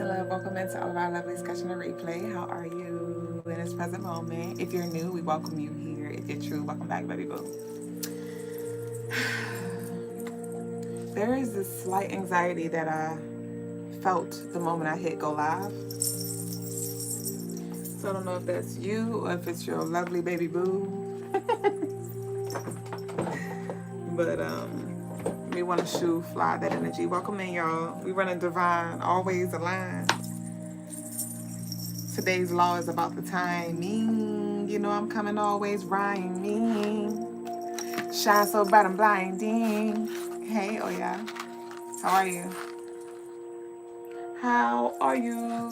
and love. Welcome into all of our lovelies catching the replay. How are you in this present moment? If you're new, we welcome you here. If you're true, welcome back, baby boo. There is this slight anxiety that I felt the moment I hit go live. So I don't know if that's you or if it's your lovely baby boo. But we want to shoe fly that energy. Welcome in, y'all. We running divine, always aligned. Today's law is about the timing. You know I'm coming always rhyming. Shine so bright I'm blinding. Hey, oh yeah. How are you? How are you?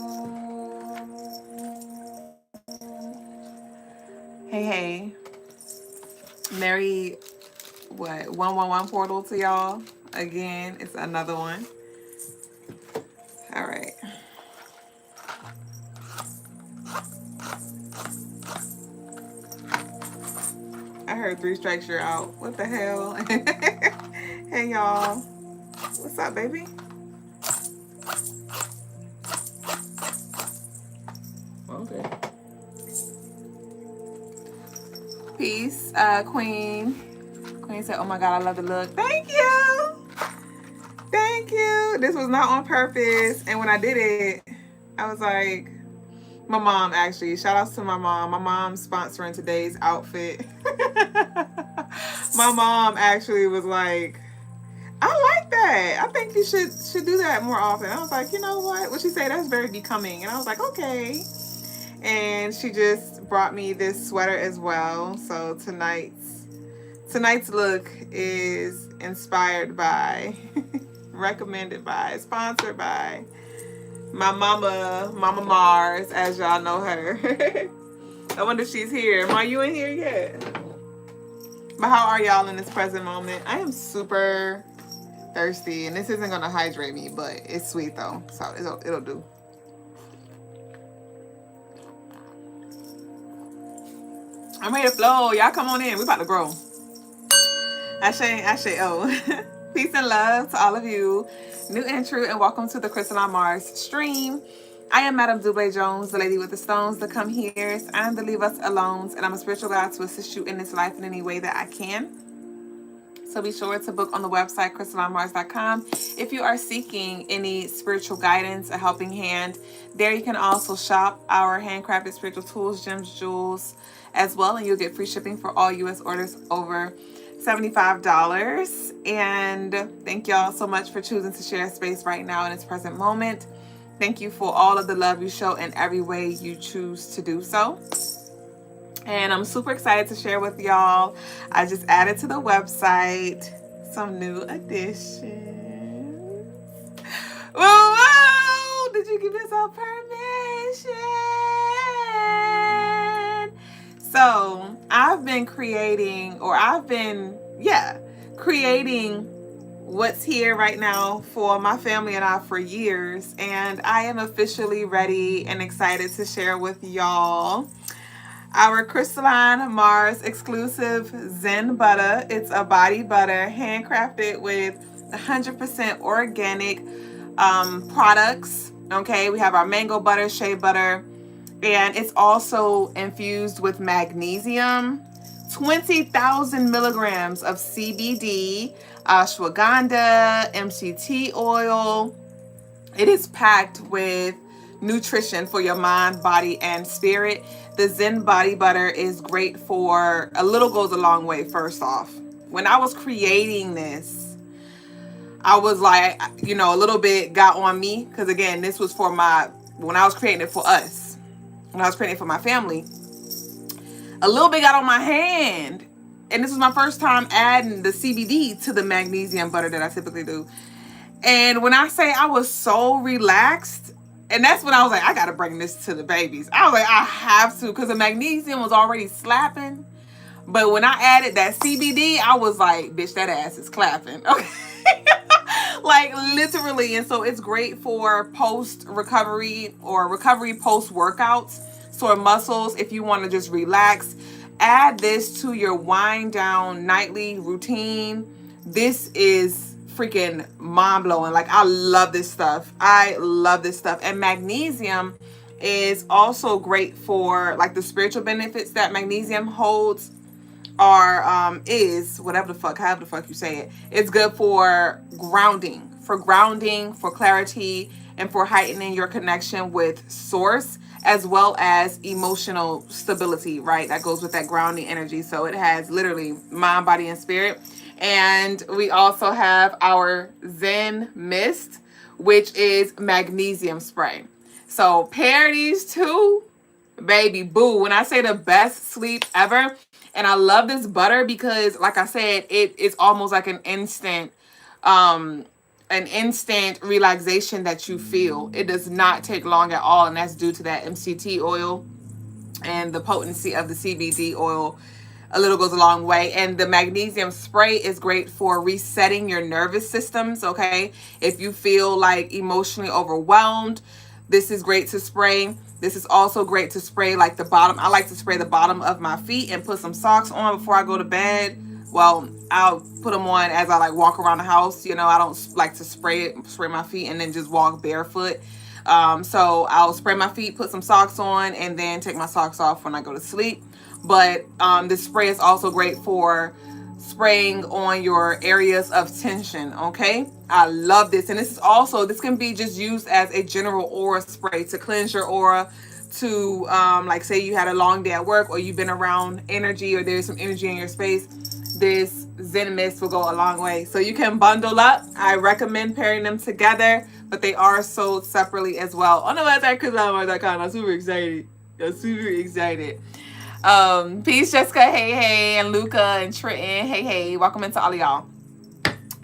Hey. Merry, 111 portal to y'all. Again, it's another one. All right. I heard 3 strikes, you're out. What the hell? Hey, y'all. What's up, baby? Okay. Peace, Queen. Queen said, oh my God, I love the look. Thank you. Thank you. This was not on purpose. And when I did it, I was like, my mom actually, shout outs to my mom. My mom's sponsoring today's outfit. My mom actually was like, I like that. I think you should do that more often. I was like, you know what she said, that's very becoming. And I was like, okay. And she just brought me this sweater as well. So tonight's look is inspired by, recommended by, sponsored by my Mama Mars, as y'all know her. I wonder if she's here. Ma, you in here yet? But how are y'all in this present moment? I am super thirsty, and this isn't gonna hydrate me, but it's sweet though, so it'll do. I'm ready to flow. Y'all come on in. We about to grow. Ashe, oh. Peace and love to all of you, new and true, and welcome to the Crystaline Mars stream. I am Madame Double Jones, the lady with the stones, the come here's, and the leave us alone, and I'm a spiritual guide to assist you in this life in any way that I can. So be sure to book on the website, CrystalineMars.com. If you are seeking any spiritual guidance, a helping hand, there you can also shop our handcrafted spiritual tools, gems, jewels, as well, and you'll get free shipping for all U.S. orders over $75. And thank y'all so much for choosing to share space right now in this present moment. Thank you for all of the love you show in every way you choose to do so. And I'm super excited to share with y'all. I just added to the website some new additions. Whoa! Did you give yourself permission? So I've been creating what's here right now for my family and I for years. And I am officially ready and excited to share with y'all our Crystaline Mars exclusive Zen butter. It's a body butter handcrafted with 100% organic products. Okay, we have our mango butter, shea butter, and it's also infused with magnesium, 20,000 milligrams of CBD, ashwagandha, MCT oil. It is packed with nutrition for your mind, body, and spirit. The Zen body butter is great for, a little goes a long way, first off. When I was creating this, I was like, a little bit got on me. Because again, this was when I was creating it for us. When I was creating it for my family. A little bit got on my hand. And this was my first time adding the CBD to the magnesium butter that I typically do. And when I say I was so relaxed, and that's when I was like, I got to bring this to the babies. I was like, I have to, because the magnesium was already slapping. But when I added that CBD, I was like, bitch, that ass is clapping. Okay. Like literally. And so it's great for post-recovery or recovery post-workouts. Sore muscles, if you want to just relax. Add this to your wind down nightly routine. This is freaking mind-blowing. Like, I love this stuff. I love this stuff. And magnesium is also great for like the spiritual benefits that magnesium holds, or is, whatever the fuck, however the fuck you say it. It's good for grounding, for clarity, and for heightening your connection with source, as well as emotional stability, right? That goes with that grounding energy. So it has literally mind, body, and spirit. And we also have our Zen Mist, which is magnesium spray. So pair these two, baby boo. When I say the best sleep ever, and I love this butter because, like I said, it is almost like an instant relaxation that you feel. It does not take long at all, and that's due to that MCT oil and the potency of the CBD oil. A little goes a long way. And the magnesium spray is great for resetting your nervous systems, okay? If you feel like emotionally overwhelmed, this is great to spray. This is also great to spray like the bottom. I like to spray the bottom of my feet and put some socks on before I go to bed. Well, I'll put them on as I like walk around the house. You know, I don't like to spray my feet and then just walk barefoot. So I'll spray my feet, put some socks on, and then take my socks off when I go to sleep. But this spray is also great for spraying on your areas of tension, okay? I love this. And this can be just used as a general aura spray to cleanse your aura, to like say you had a long day at work, or you've been around energy, or there's some energy in your space. This Zen Mist will go a long way. So you can bundle up. I recommend pairing them together, but they are sold separately as well on the website, crystalinmars.com. I'm super excited. Peace, Jessica, hey, and Luca and Trenton, hey, welcome into all of y'all.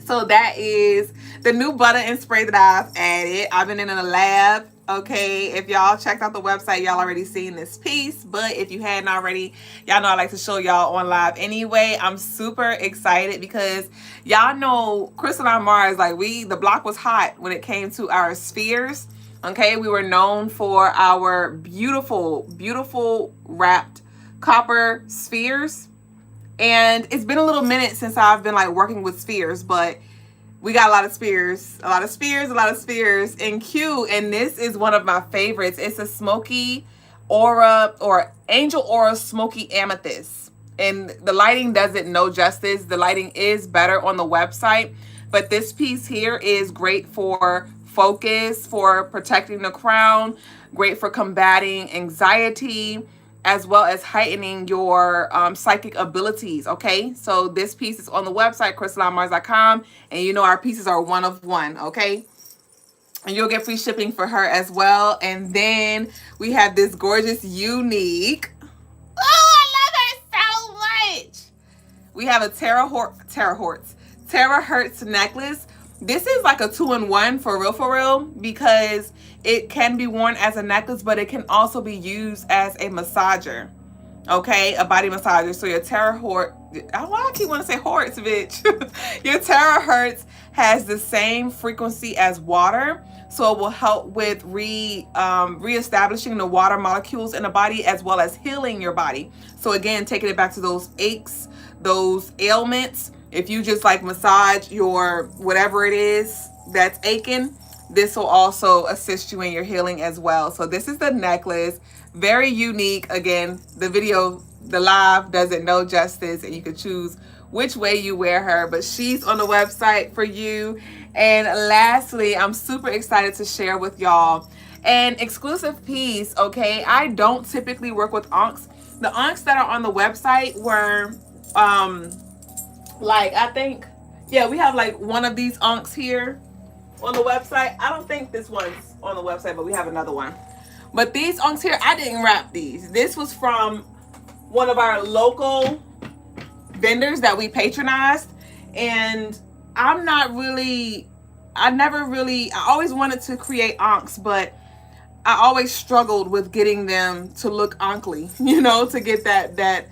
So that is the new butter and spray that I've added. I've been in the lab, okay? If y'all checked out the website, y'all already seen this piece, but if you hadn't already, y'all know I like to show y'all on live anyway. I'm super excited because y'all know Crystaline Mars, like the block was hot when it came to our spheres, okay? We were known for our beautiful wrapped copper spheres, and it's been a little minute since I've been like working with spheres, but we got a lot of spheres in queue, and this is one of my favorites. It's a smoky aura, or angel aura smoky amethyst, and the lighting does it no justice. The lighting is better on the website, but this piece here is great for focus, for protecting the crown, great for combating anxiety, as well as heightening your psychic abilities, okay? So this piece is on the website, crystalinmars.com, and you know our pieces are one of one, okay? And you'll get free shipping for her as well. And then we have this gorgeous, unique, oh, I love her so much. We have a terahertz necklace. This is like a 2-in-1 for real, because it can be worn as a necklace, but it can also be used as a massager, okay? A body massager. So your terahertz, why I keep wanting to say hertz, bitch? Your terahertz has the same frequency as water, so it will help with reestablishing the water molecules in the body, as well as healing your body. So again, taking it back to those aches, those ailments. If you just like massage your whatever it is that's aching, this will also assist you in your healing as well. So this is the necklace, very unique. Again, the live does it no justice, and you can choose which way you wear her, but she's on the website for you. And lastly, I'm super excited to share with y'all an exclusive piece, okay? I don't typically work with ankhs. The ankhs that are on the website were, like, I think, yeah, we have like one of these ankhs here on the website. I don't think this one's on the website, but we have another one. But these ankhs here, I didn't wrap these. This was from one of our local vendors that we patronized. And I always wanted to create ankhs, but I always struggled with getting them to look ankhly, you know, to get that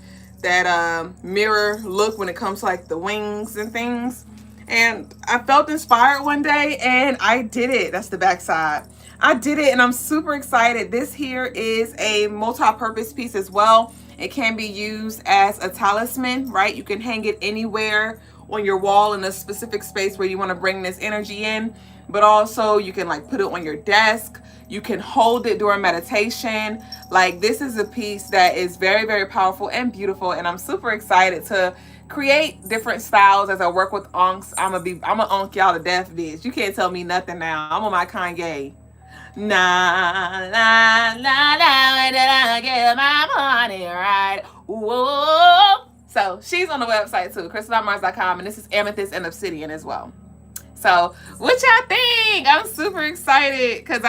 mirror look when it comes to like the wings and things. And I felt inspired one day and I did it. That's the backside. I did it, and I'm super excited. This here is a multi-purpose piece as well. It can be used as a talisman, right? You can hang it anywhere on your wall in a specific space where you want to bring this energy in, but also you can like put it on your desk. You can hold it during meditation. Like, this is a piece that is very, very powerful and beautiful, and I'm super excited to create different styles as I work with unks. I'm gonna unk y'all to death, bitch. You can't tell me nothing now. I'm on my Kanye. Nah, la, la, la, where did I get my money, right? Whoa. So she's on the website too, CrystalineMars.com, and this is amethyst and obsidian as well. So what y'all think? I'm super excited because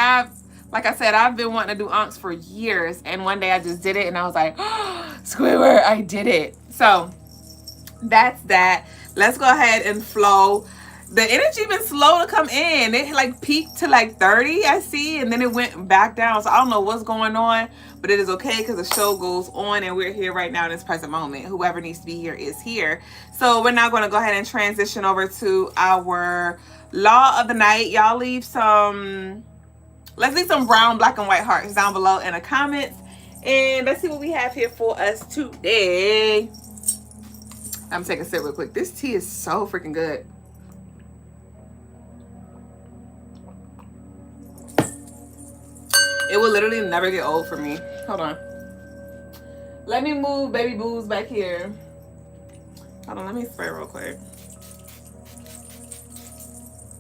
like I said, I've been wanting to do unks for years, and one day I just did it, and I was like, oh, Squidward, I did it. So that's that. Let's go ahead and flow. The energy been slow to come in. It like peaked to like 30, I see, and then it went back down. So I don't know what's going on, but it is okay because the show goes on and we're here right now in this present moment. Whoever needs to be here is here. So we're now going to go ahead and transition over to our law of the night. Y'all leave some, let's leave some brown, black, and white hearts down below in the comments. And let's see what we have here for us today. I'm gonna take a sip real quick. This tea is so freaking good. It will literally never get old for me. Hold on. Let me move baby booze back here. Hold on, let me spray real quick.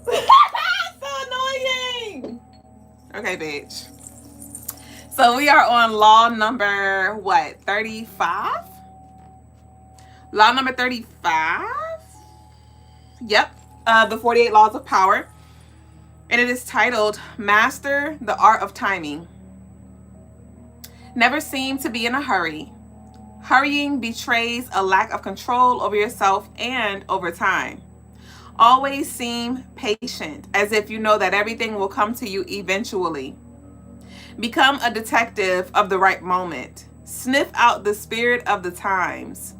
So annoying. Okay, bitch. So we are on law number, what, 35? Law number 35. Yep. The 48 Laws of Power. And it is titled, Master the Art of Timing. Never seem to be in a hurry. Hurrying betrays a lack of control over yourself and over time. Always seem patient, as if you know that everything will come to you eventually. Become a detective of the right moment. Sniff out the spirit of the times,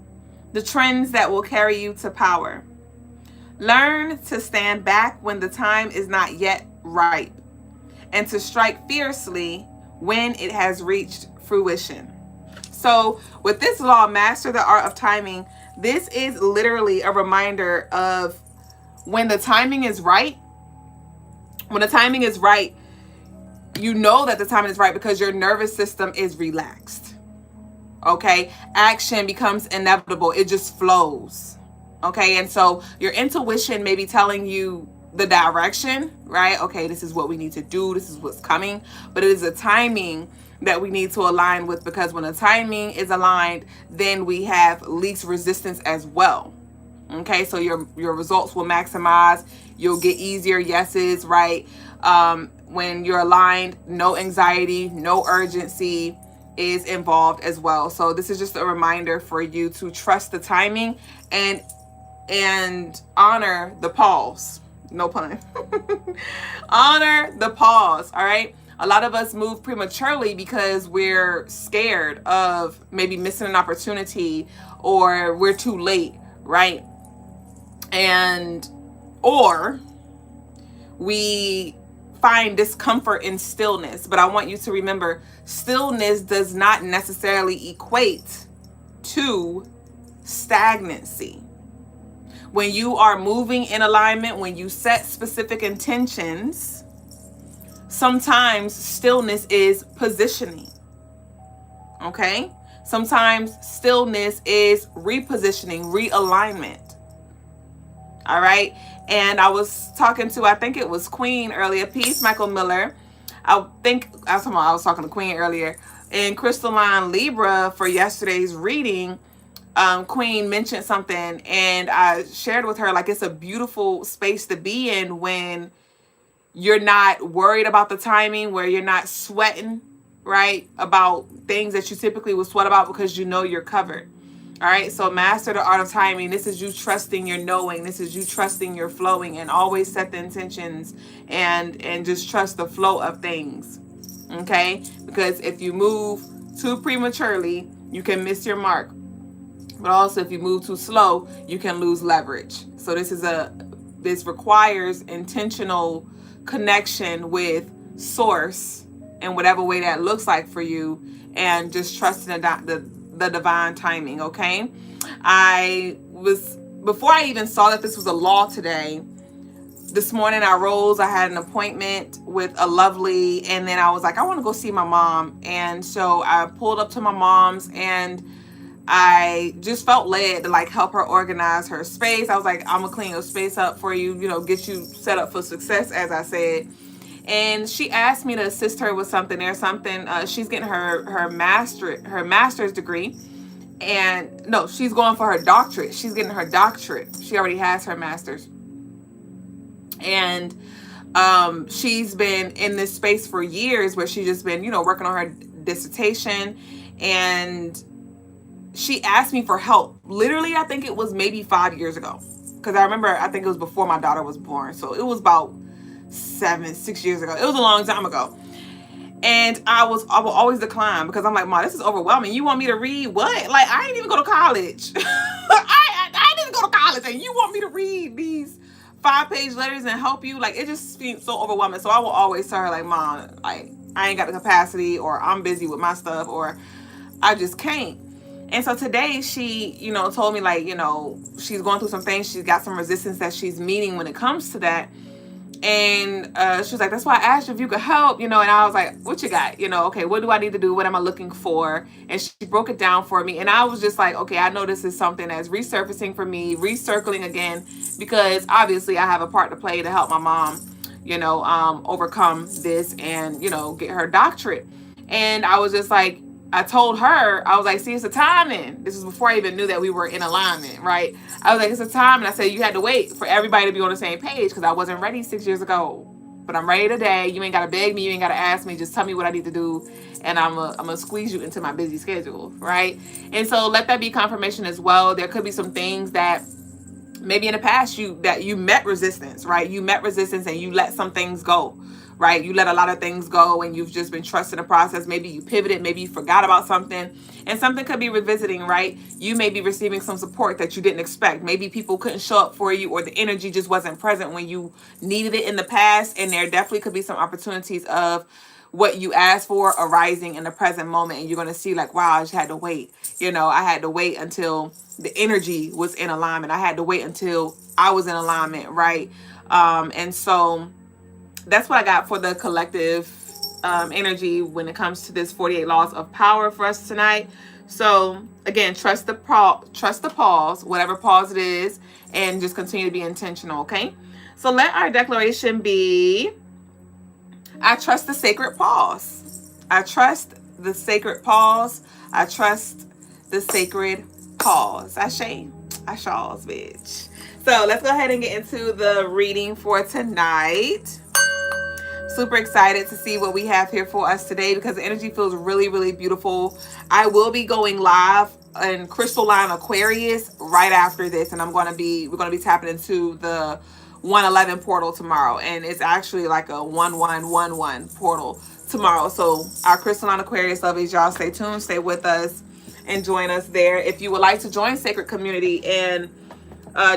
the trends that will carry you to power. Learn to stand back when the time is not yet ripe, and to strike fiercely when it has reached fruition. So with this law, master the art of timing, this is literally a reminder of when the timing is right. When the timing is right, you know that the timing is right because your nervous system is relaxed. Okay? Action becomes inevitable. It just flows. Okay? And so your intuition may be telling you the direction, right? Okay, this is what we need to do. This is what's coming. But it is a timing that we need to align with, because when the timing is aligned, then we have least resistance as well. Okay, so your results will maximize. You'll get easier yeses, right? When you're aligned, no anxiety, no urgency is involved as well. So this is just a reminder for you to trust the timing and honor the pause. No pun. Honor the pause, all right? A lot of us move prematurely because we're scared of maybe missing an opportunity, or we're too late, right? Or we find discomfort in stillness. But I want you to remember, stillness does not necessarily equate to stagnancy. When you are moving in alignment, when you set specific intentions, sometimes stillness is positioning. Okay? Sometimes stillness is repositioning, realignment. All right? And I was talking to, I think it was Queen earlier, Peace, Michael Miller. I was talking to Queen earlier. In Crystaline Libra for yesterday's reading, Queen mentioned something, and I shared with her, like, it's a beautiful space to be in when you're not worried about the timing, where you're not sweating, right, about things that you typically would sweat about because you know you're covered. All right, so master the art of timing. This is you trusting your knowing. This is you trusting your flowing, and always set the intentions and just trust the flow of things. Okay, because if you move too prematurely, you can miss your mark. But also, if you move too slow, you can lose leverage. So this requires intentional connection with source in whatever way that looks like for you, and just trusting the divine timing. Okay, I was before I even saw that this was a law today, this morning I rose, I had an appointment with a lovely, and then I was like, I want to go see my mom. And so I pulled up to my mom's, and I just felt led to like help her organize her space. I was like, I'm gonna clean your space up for you, you know, get you set up for success, as I said. And she asked me to assist her with something. There's something, she's getting her master's degree. And no, she's going for her doctorate. She's getting her doctorate. She already has her master's. And she's been in this space for years where she's just been, you know, working on her dissertation. And she asked me for help. Literally, I think it was maybe 5 years ago. Because I remember, I think it was before my daughter was born. So it was about 6 years ago. It was a long time ago. And I will always decline because I'm like, Mom, this is overwhelming. You want me to read what? Like, I didn't even go to college. I didn't go to college, and you want me to read these 5-page letters and help you? Like, it just seems so overwhelming. So I will always tell her, like, Mom, like, I ain't got the capacity, or I'm busy with my stuff, or I just can't. And so today she, you know, told me, like, you know, she's going through some things. She's got some resistance that she's meeting when it comes to that. And she was like, that's why I asked you if you could help, you know. And I was like, what you got? You know, okay, what do I need to do? What am I looking for? And she broke it down for me. And I was just like, okay, I know this is something that's resurfacing for me, recircling again, because obviously I have a part to play to help my mom, you know, overcome this and, you know, get her doctorate. And I was just like, I told her, I was like, see, it's a timing. This is before I even knew that we were in alignment, right? I was like, it's a time. And I said, you had to wait for everybody to be on the same page because I wasn't ready 6 years ago. But I'm ready today. You ain't got to beg me. You ain't got to ask me. Just tell me what I need to do. And I'm going to squeeze you into my busy schedule, right? And so let that be confirmation as well. There could be some things that maybe in the past you met resistance, right? You met resistance and you let some things go. Right? You let a lot of things go and you've just been trusting the process. Maybe you pivoted, maybe you forgot about something, and something could be revisiting, right? You may be receiving some support that you didn't expect. Maybe people couldn't show up for you, or the energy just wasn't present when you needed it in the past. And there definitely could be some opportunities of what you asked for arising in the present moment. And you're going to see like, wow, I just had to wait. You know, I had to wait until the energy was in alignment. I had to wait until I was in alignment, right? And so that's what I got for the collective energy when it comes to this 48 laws of power for us tonight. So again, trust the pause, whatever pause it is, and just continue to be intentional, okay? So let our declaration be, I trust the sacred pause. I trust the sacred pause. I trust the sacred pause. I shawls, bitch. So let's go ahead and get into the reading for tonight. Super excited to see what we have here for us today because the energy feels really, really beautiful. I will be going live in Crystaline Aquarius right after this, and we're going to be tapping into the 111 portal tomorrow, and it's actually like a 1111 portal tomorrow. So our Crystaline Aquarius lovies, y'all stay tuned, stay with us, and join us there. If you would like to join Sacred Community and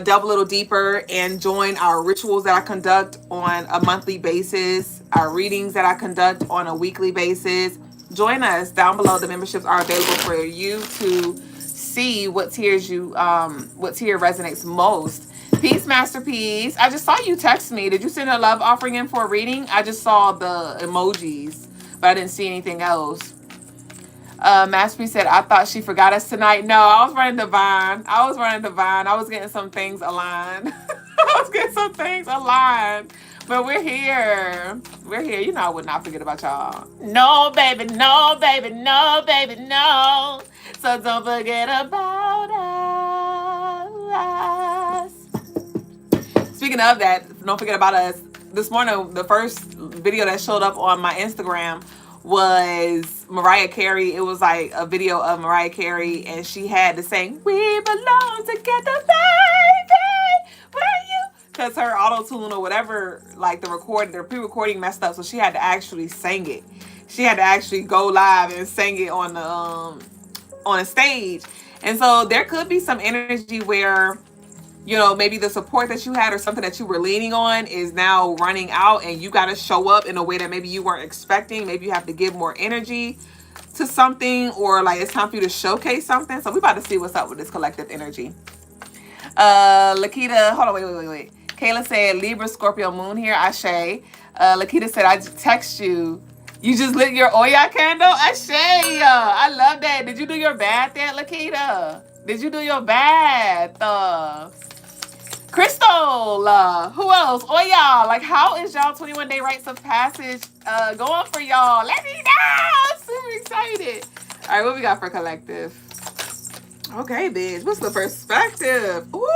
delve a little deeper and join our rituals that I conduct on a monthly basis, our readings that I conduct on a weekly basis, join us. Down below, the memberships are available for you to see what tier resonates most. Peace, Masterpiece. I just saw you text me. Did you send a love offering in for a reading? I just saw the emojis, but I didn't see anything else. Masterpiece said, I thought she forgot us tonight. No, I was running divine. I was getting some things aligned. But we're here. You know I would not forget about y'all. No, baby, no, baby, no, baby, no. So don't forget about us. Speaking of that, don't forget about us. This morning, the first video that showed up on my Instagram was Mariah Carey. It was like a video of Mariah Carey, and she had to sing, "We belong together, baby, where you?" Because her auto-tune or whatever, like the pre-recording messed up, so she had to actually sing it. She had to actually go live and sing it on a stage. And so there could be some energy where, you know, maybe the support that you had or something that you were leaning on is now running out, and you got to show up in a way that maybe you weren't expecting. Maybe you have to give more energy to something, or like it's time for you to showcase something. So we're about to see what's up with this collective energy. Lakita, hold on, wait. Kayla said Libra, Scorpio, Moon here. Ashe. Lakita said I just text you. You just lit your Oya candle? Ashe. I love that. Did you do your bath yet, Lakita? Did you do your bath? Crystal, who else? Oya, like how is y'all 21-day rites of passage going for y'all? Let me know. I'm super excited. All right, what we got for collective? Okay, bitch. What's the perspective? Ooh,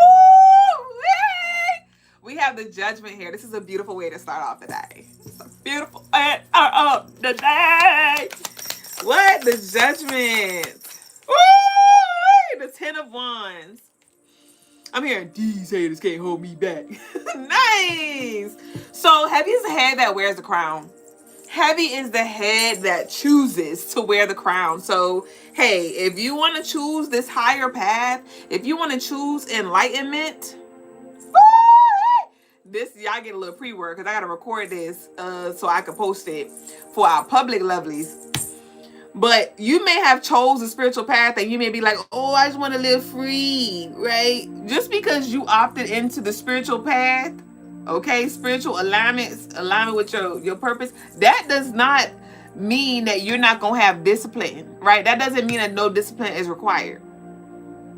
we have the judgment here. This is a beautiful way to start off the day. It's a beautiful way to start off the day. What? The judgment. Ooh, the 10 of Wands. I'm hearing these haters can't hold me back. Nice. So heavy is the head that wears the crown. Heavy is the head that chooses to wear the crown. So, hey, if you want to choose this higher path, if you want to choose enlightenment, this, y'all get a little pre-work because I got to record this so I can post it for our public lovelies. But you may have chose a spiritual path and you may be like, oh, I just want to live free, right? Just because you opted into the spiritual path, okay, spiritual alignment with your purpose, that does not mean that you're not going to have discipline, right? That doesn't mean that no discipline is required.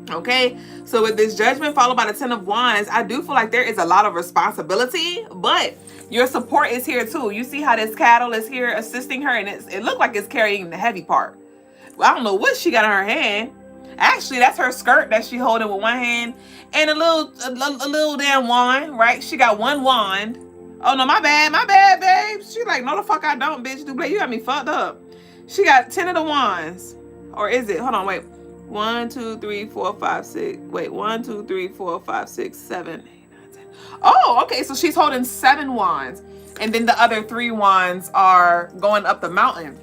Okay, so with this judgment followed by the 10 of Wands, I do feel like there is a lot of responsibility, but your support is here too. You see how this cattle is here assisting her, and it looks like it's carrying the heavy part. Well, I don't know what she got in her hand. Actually, that's her skirt that she holding with one hand and a little damn wand, right? She got one wand. Oh no, my bad, babe. She like, no the fuck I don't, bitch. You got me fucked up. She got 10 of the wands, or is it? Hold on, wait. 1, 2, 3, 4, 5, 6. Wait, 1, 2, 3, 4, 5, 6, 7, 8, 9, 10. Oh, okay. So she's holding 7 wands, and then the other 3 wands are going up the mountain.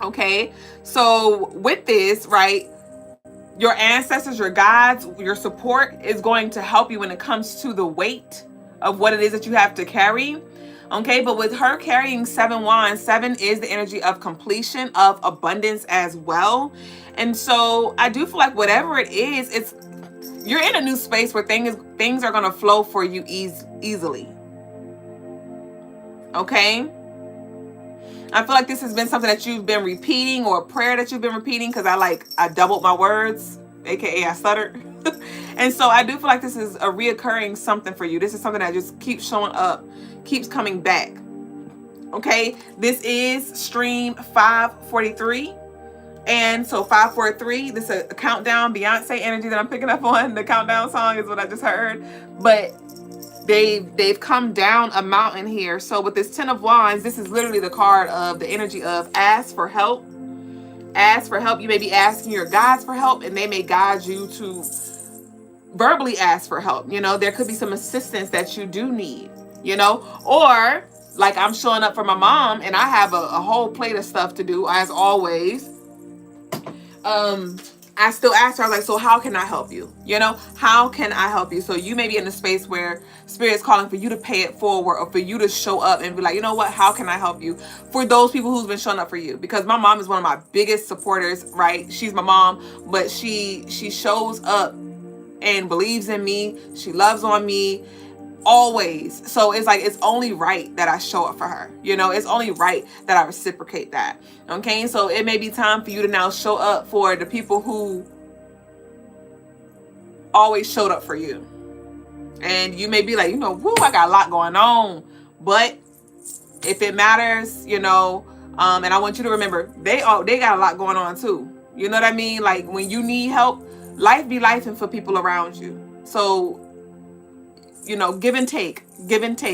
Okay. So with this, right, your ancestors, your guides, your support is going to help you when it comes to the weight of what it is that you have to carry. Okay, but with her carrying 7 wands, 7 is the energy of completion, of abundance as well. And so I do feel like whatever it is, you're in a new space where things are going to flow for you easily. Okay? I feel like this has been something that you've been repeating, or a prayer that you've been repeating, because I doubled my words, aka I stuttered. And so I do feel like this is a reoccurring something for you. This is something that just keeps showing up, keeps coming back. Okay, this is stream 543. And so 543, this is a countdown, Beyonce energy that I'm picking up on. The countdown song is what I just heard. But they've come down a mountain here. So with this 10 of Wands, this is literally the card of the energy of ask for help. Ask for help. You may be asking your guides for help, and they may guide you to verbally ask for help. You know, there could be some assistance that you do need, you know, or like I'm showing up for my mom and I have a whole plate of stuff to do as always. I still ask her, I was like, so how can I help you? You know, how can I help you? So you may be in a space where Spirit's calling for you to pay it forward, or for you to show up and be like, you know what, how can I help you? For those people who's been showing up for you, because my mom is one of my biggest supporters, right? She's my mom, but she shows up and believes in me. She loves on me always. So it's like, it's only right that I show up for her. You know, it's only right that I reciprocate that. Okay. So it may be time for you to now show up for the people who always showed up for you. And you may be like, you know, whoo, I got a lot going on. But if it matters, you know, and I want you to remember, they got a lot going on too. You know what I mean? Like when you need help, life be lifing for people around you. So, you know, give and take,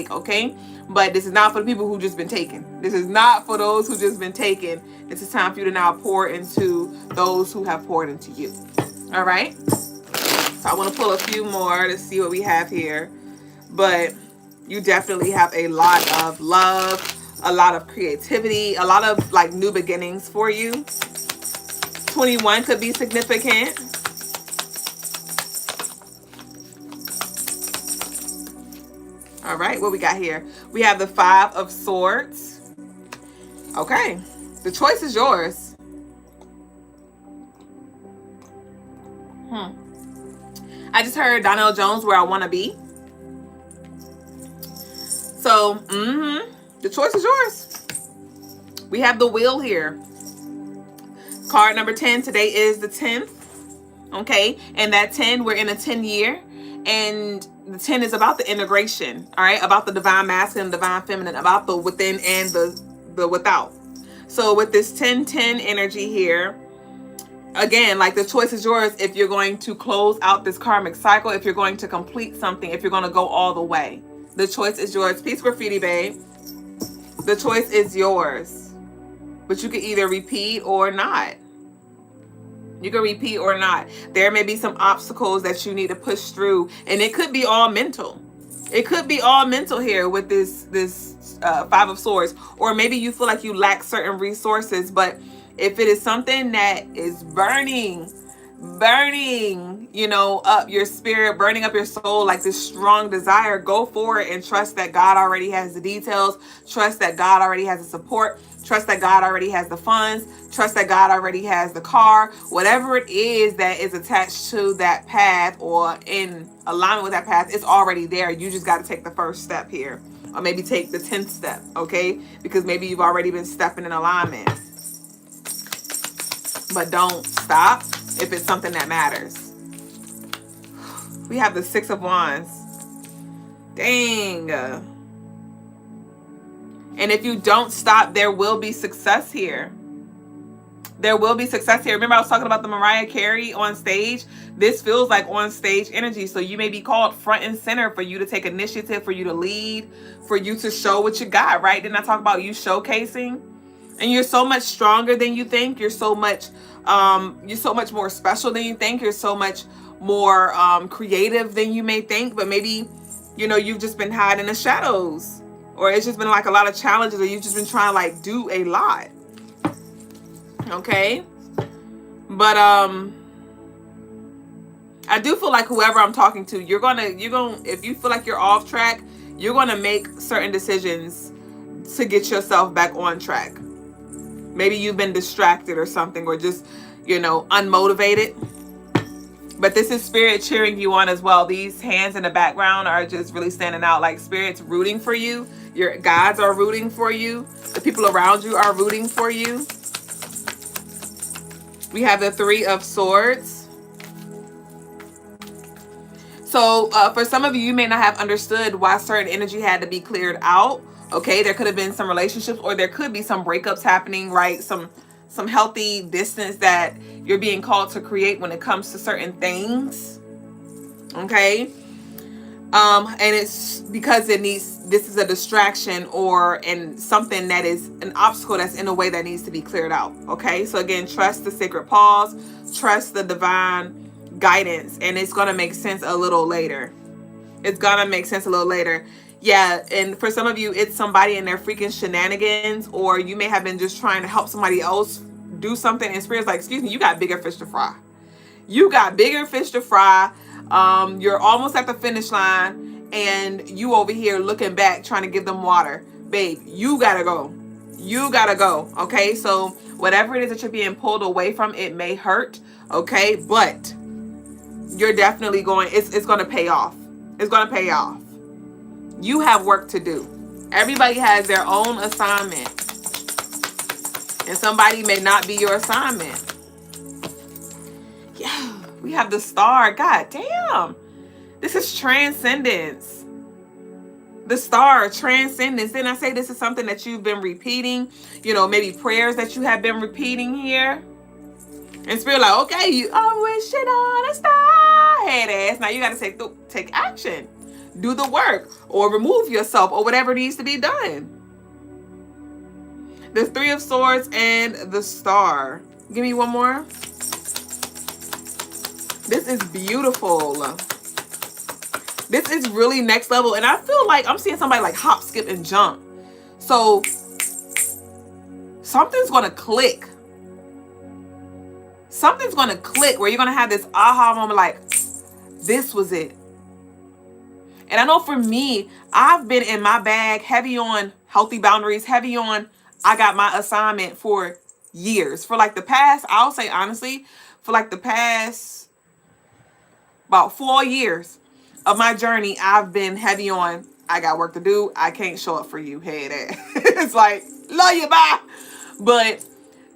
okay? But this is not for the people who just been taken. This is not for those who just been taken. This is time for you to now pour into those who have poured into you. All right? So I want to pull a few more to see what we have here. But you definitely have a lot of love, a lot of creativity, a lot of like new beginnings for you. 21 could be significant. All right, what we got here? We have the 5 of Swords. Okay, the choice is yours. I just heard Donnell Jones, Where I Want to Be. So, the choice is yours. We have the wheel here. Card number 10. Today is the 10th. Okay. And that 10, we're in a 10 year. And the 10 is about the integration. All right. About the divine masculine, divine feminine, about the within and the without. So with this 10-10 energy here, again, like the choice is yours if you're going to close out this karmic cycle, if you're going to complete something, if you're going to go all the way. The choice is yours. Peace, graffiti, babe. The choice is yours. But you can either repeat or not. You can repeat or not. There may be some obstacles that you need to push through. And it could be all mental. It could be all mental here with this Five of Swords. Or maybe you feel like you lack certain resources. But if it is something that is burning, you know, up your spirit, burning up your soul, like this strong desire, go for it and trust that God already has the details. Trust that God already has the support. Trust that God already has the funds. Trust that God already has the car. Whatever it is that is attached to that path or in alignment with that path, it's already there. You just got to take the first step here. Or maybe take the 10th step, okay? Because maybe you've already been stepping in alignment. But don't stop if it's something that matters. We have the Six of Wands. Dang. And if you don't stop, there will be success here. There will be success here. Remember I was talking about the Mariah Carey on stage? This feels like on stage energy. So you may be called front and center for you to take initiative, for you to lead, for you to show what you got, right? Didn't I talk about you showcasing? And you're so much stronger than you think. You're so much more special than you think. You're so much more creative than you may think. But maybe, you know, you've just been hiding in the shadows. Or it's just been like a lot of challenges, or you've just been trying to like do a lot. Okay? But I do feel like whoever I'm talking to, you're gonna if you feel like you're off track, you're gonna make certain decisions to get yourself back on track. Maybe you've been distracted or something, or just, you know, unmotivated. But this is spirit cheering you on as well. These hands in the background are just really standing out, like spirit's rooting for you. Your guides are rooting for you. The people around you are rooting for you. We have the Three of Swords. So for some of you, you may not have understood why certain energy had to be cleared out. Okay, there could have been some relationships, or there could be some breakups happening, right? Some healthy distance that you're being called to create when it comes to certain things. Okay. And it's because this is a distraction and something that is an obstacle that's in a way that needs to be cleared out. Okay. So again, trust the sacred pause, trust the divine guidance, and it's going to make sense a little later. It's going to make sense a little later. Yeah, and for some of you, it's somebody in their freaking shenanigans, or you may have been just trying to help somebody else do something, and spirit's like, excuse me, you got bigger fish to fry. You got bigger fish to fry. You're almost at the finish line, and you over here looking back, trying to give them water. Babe, you gotta go. You gotta go, okay? So whatever it is that you're being pulled away from, it may hurt, okay? But you're definitely it's gonna pay off. It's gonna pay off. You have work to do. Everybody has their own assignment. And somebody may not be your assignment. Yeah, we have the Star. God damn. This is transcendence. The Star, transcendence. Then I say this is something that you've been repeating. You know, maybe prayers that you have been repeating here. And spirit like, okay, I'm wishing on a star, head ass. Now you got to take action. Do the work, or remove yourself, or whatever needs to be done. The Three of Swords and the Star. Give me one more. This is beautiful. This is really next level. And I feel like I'm seeing somebody like hop, skip, and jump. So something's going to click. Something's going to click where you're going to have this aha moment like, this was it. And I know for me, I've been in my bag heavy on healthy boundaries, heavy on I got my assignment for years. For like the past, I'll say honestly, for like the past about 4 years of my journey, I've been heavy on, I got work to do. I can't show up for you. Hey, that. It's like, love you, bye. But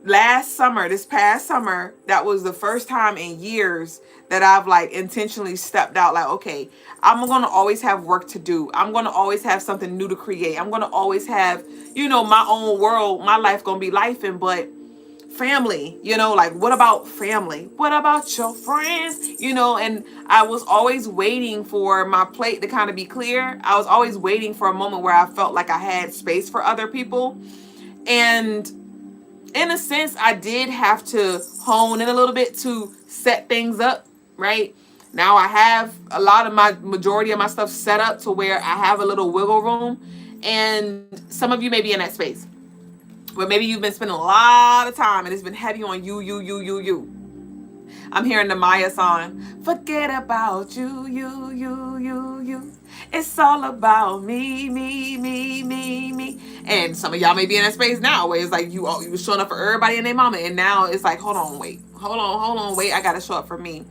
this past summer, that was the first time in years that I've like intentionally stepped out. Like, okay, I'm going to always have work to do. I'm going to always have something new to create. I'm going to always have, my own world. My life going to be lifing, but family, like, what about family? What about your friends? And I was always waiting for my plate to kind of be clear. I was always waiting for a moment where I felt like I had space for other people. And in a sense, I did have to hone in a little bit to set things up, right? Now I have a lot of majority of my stuff set up to where I have a little wiggle room. And some of you may be in that space. But maybe you've been spending a lot of time and it's been heavy on you. I'm hearing the Maya song. Forget about you. It's all about me. And some of y'all may be in that space now where it's like you was showing up for everybody and their mama. And now it's like, hold on, wait. I got to show up for me.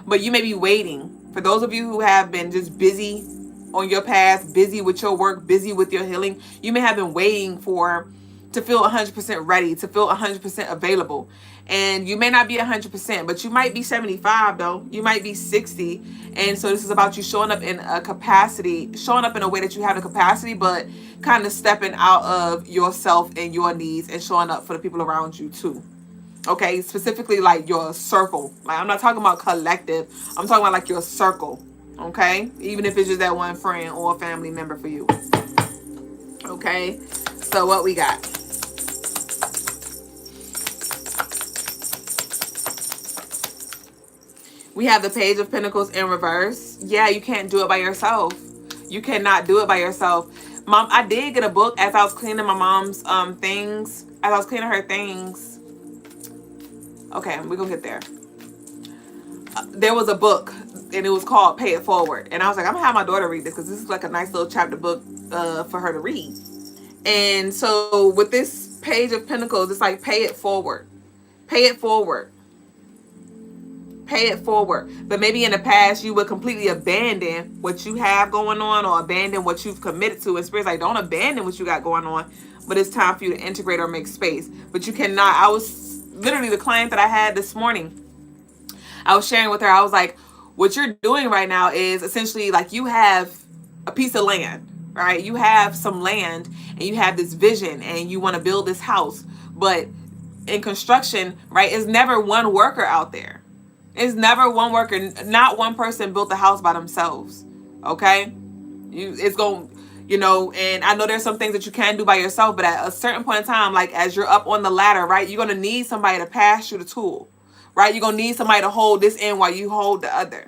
But you may be waiting. For those of you who have been just busy on your path, busy with your work, busy with your healing, you may have been waiting to feel 100% ready, to feel 100% available. And you may not be 100%, but you might be 75 though. You might be 60. And so this is about you showing up in a capacity, showing up in a way that you have the capacity, but kind of stepping out of yourself and your needs and showing up for the people around you too. Okay, specifically like your circle. Like, I'm not talking about collective. I'm talking about like your circle. Okay, even if it's just that one friend or a family member for you. Okay, so what we got? We have the Page of Pentacles in reverse. Yeah, you can't do it by yourself. You cannot do it by yourself. Mom, I did get a book as I was cleaning my mom's things. As I was cleaning her things. Okay, we're going to get there. There was a book, and it was called Pay It Forward. And I was like, I'm going to have my daughter read this because this is like a nice little chapter book for her to read. And so with this Page of Pentacles, it's like pay it forward. Pay it forward. Pay it forward. But maybe in the past you would completely abandon what you have going on or abandon what you've committed to. And Spirit's like, don't abandon what you got going on, but it's time for you to integrate or make space. But you cannot. I was literally the client that I had this morning. I was sharing with her. I was like, what you're doing right now is essentially like you have a piece of land, right? You have some land and you have this vision and you want to build this house. But in construction, right, it's never one worker out there. It's never one worker. Not one person built the house by themselves. Okay? It's going, and I know there's some things that you can do by yourself, but at a certain point in time, like as you're up on the ladder, right, you're going to need somebody to pass you the tool, right? You're going to need somebody to hold this end while you hold the other.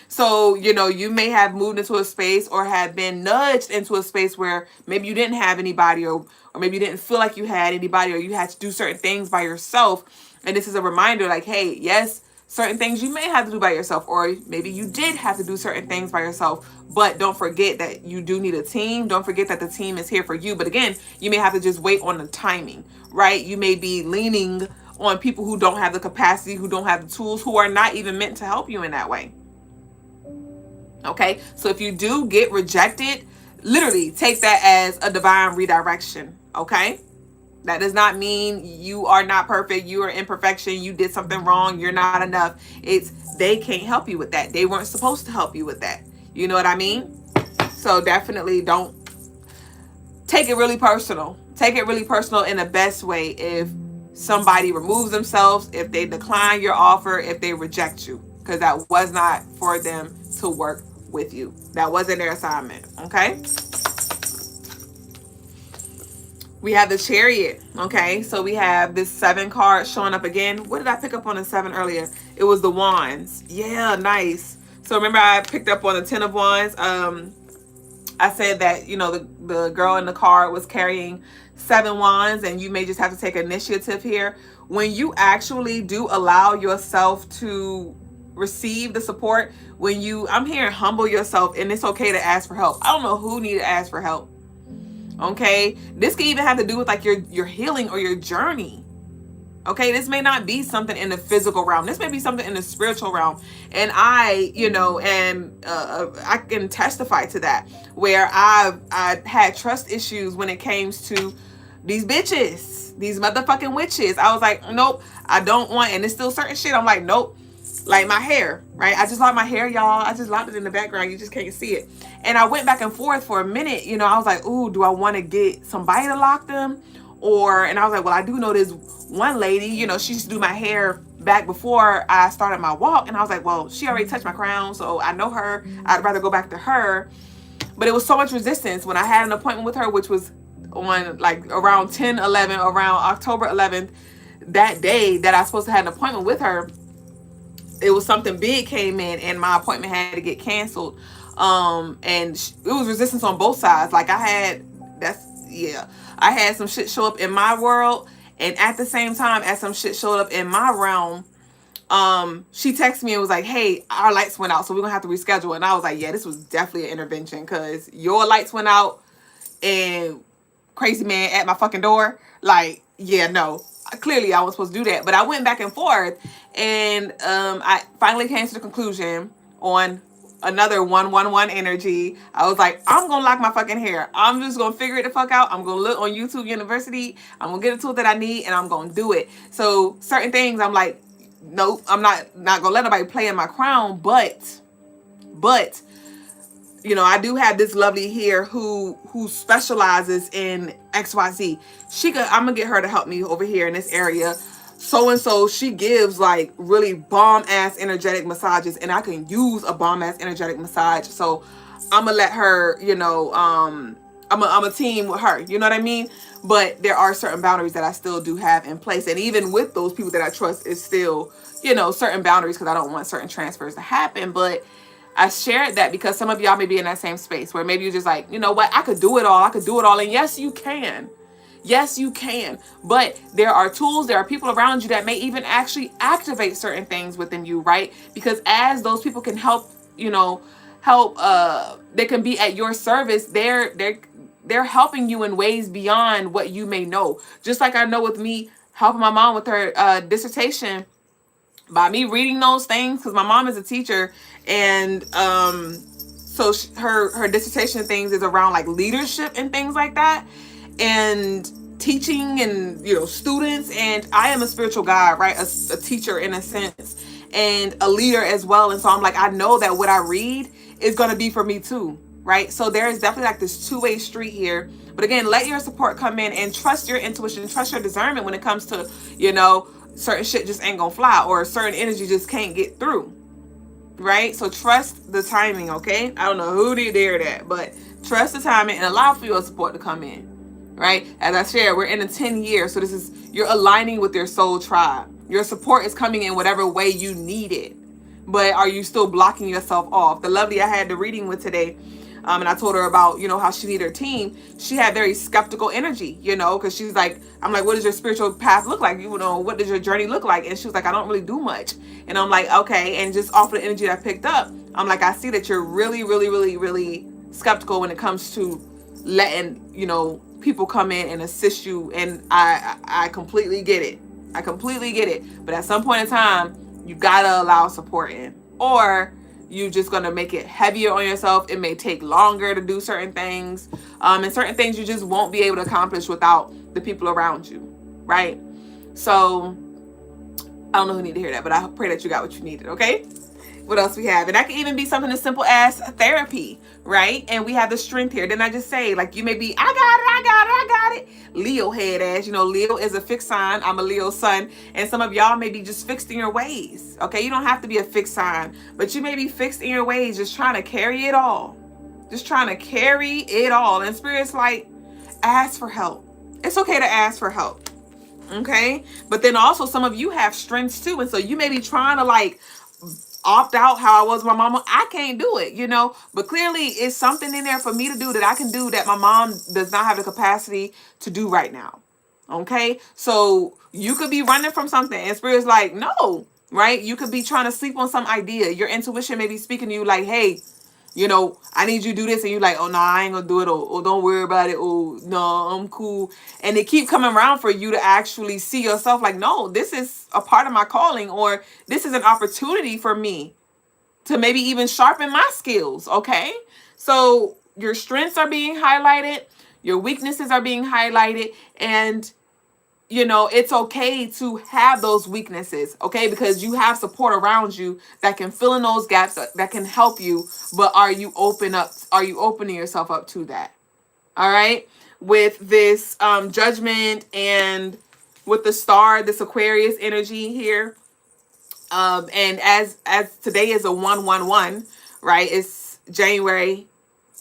So, you may have moved into a space or have been nudged into a space where maybe you didn't have anybody or maybe you didn't feel like you had anybody or you had to do certain things by yourself. And this is a reminder like, hey, yes, certain things you may have to do by yourself, or maybe you did have to do certain things by yourself, but don't forget that you do need a team. Don't forget that the team is here for you. But again, you may have to just wait on the timing, right? You may be leaning on people who don't have the capacity, who don't have the tools, who are not even meant to help you in that way. Okay, so if you do get rejected, literally take that as a divine redirection. Okay, that does not mean you are not perfect. You are imperfection. You did something wrong. You're not enough. They can't help you with that. They weren't supposed to help you with that. You know what I mean? So definitely don't take it really personal. Take it really personal in the best way if somebody removes themselves, if they decline your offer, if they reject you, because that was not for them to work with you. That wasn't their assignment. Okay. We have the Chariot. Okay, so we have this 7 card showing up again. What did I pick up on the 7 earlier? It was the Wands. Yeah, nice. So remember I picked up on the 10 of Wands. I said that, the girl in the card was carrying 7 wands, and you may just have to take initiative here. When you actually do allow yourself to receive the support, I'm hearing humble yourself, and it's okay to ask for help. I don't know who need to ask for help. Okay, this can even have to do with like your healing or your journey. Okay, this may not be something in the physical realm. This may be something in the spiritual realm. And I, I can testify to that, where I had trust issues when it came to these bitches, these motherfucking witches. I was like, nope, I don't want, and it's still certain shit. I'm like, nope. Like my hair, right? I just locked my hair, y'all. I just locked it in the background. You just can't see it. And I went back and forth for a minute. I was like, ooh, do I want to get somebody to lock them? And I was like, well, I do know this one lady, she used to do my hair back before I started my walk. And I was like, well, she already touched my crown, so I know her. I'd rather go back to her. But it was so much resistance when I had an appointment with her, which was on like around 10/11, around October 11th, that day that I was supposed to have an appointment with her. It was something big came in and my appointment had to get canceled. And it was resistance on both sides. Like I had some shit show up in my world, and at the same time as some shit showed up in my realm, she texted me and was like, hey, our lights went out, so we're gonna have to reschedule. And I was like, yeah, this was definitely an intervention, because your lights went out and crazy man at my fucking door. Like, yeah, no, clearly I was supposed to do that. But I went back and forth, and I finally came to the conclusion on another 111 energy. I was like, I'm gonna lock my fucking hair. I'm just gonna figure it the fuck out. I'm gonna look on YouTube University. I'm gonna get a tool that I need, and I'm gonna do it. So certain things I'm like, nope, I'm not gonna let nobody play in my crown. But I do have this lovely here who specializes in XYZ. I'm gonna get her to help me over here in this area. So she gives like really bomb ass energetic massages, and I can use a bomb ass energetic massage. So I'm gonna let her, I'm a team with her. You know what I mean? But there are certain boundaries that I still do have in place, and even with those people that I trust, it's still, certain boundaries, because I don't want certain transfers to happen. But I shared that because some of y'all may be in that same space where maybe you're just like, you know what, I could do it all. And yes, you can. Yes, you can. But there are tools, there are people around you that may even actually activate certain things within you, right? Because as those people can help, they can be at your service. They're helping you in ways beyond what you may know. Just like I know with me helping my mom with her dissertation, by me reading those things, because my mom is a teacher, and so her dissertation things is around like leadership and things like that, and teaching, and students. And I am a spiritual guide, right? A teacher in a sense, and a leader as well. And so I'm like, I know that what I read is going to be for me too, right? So there is definitely like this two-way street here. But again, let your support come in, and trust your intuition, trust your discernment when it comes to, certain shit just ain't gonna fly, or certain energy just can't get through, right? So trust the timing, okay? I don't know who did hear that, but trust the timing and allow for your support to come in, right? As I shared, we're in a 10 years, so you're aligning with your soul tribe. Your support is coming in whatever way you need it, but are you still blocking yourself off? The lovely I had the reading with today, and I told her about, how she needed her team. She had very skeptical energy, because she's like, I'm like, what does your spiritual path look like? What does your journey look like? And she was like, I don't really do much. And I'm like, okay. And just off of the energy that I picked up, I'm like, I see that you're really, really, really, really skeptical when it comes to letting, people come in and assist you. And I completely get it. I completely get it. But at some point in time, you gotta allow support in, or you're just going to make it heavier on yourself. It may take longer to do certain things. And certain things you just won't be able to accomplish without the people around you, right? So I don't know who need to hear that, but I pray that you got what you needed, okay? What else we have? And that can even be something as simple as therapy, right? And we have the strength here. Didn't I just say, like, you may be, I got it. Leo head ass. Leo is a fixed sign. I'm a Leo sun. And some of y'all may be just fixed in your ways, okay? You don't have to be a fixed sign, but you may be fixed in your ways, just trying to carry it all. Just trying to carry it all. And Spirit's like, ask for help. It's okay to ask for help, okay? But then also some of you have strengths too. And so you may be trying to like opt out how I was with my mama. I can't do it, but clearly it's something in there for me to do that I can do that my mom does not have the capacity to do right now. Okay. So you could be running from something and Spirit's like, no, right? You could be trying to sleep on some idea. Your intuition may be speaking to you like, hey, You know, I need you to do this, and you're like, oh no, I ain't gonna do it, or don't worry about it, or no, I'm cool. And they keep coming around for you to actually see yourself like, no, this is a part of my calling, or this is an opportunity for me to maybe even sharpen my skills. Okay. So your strengths are being highlighted, your weaknesses are being highlighted, and you know, it's okay to have those weaknesses, okay? Because you have support around you that can fill in those gaps, that can help you. But are you opening yourself up to that? All right. With this judgment and with the star, this Aquarius energy here. And as today is a 111, right? It's January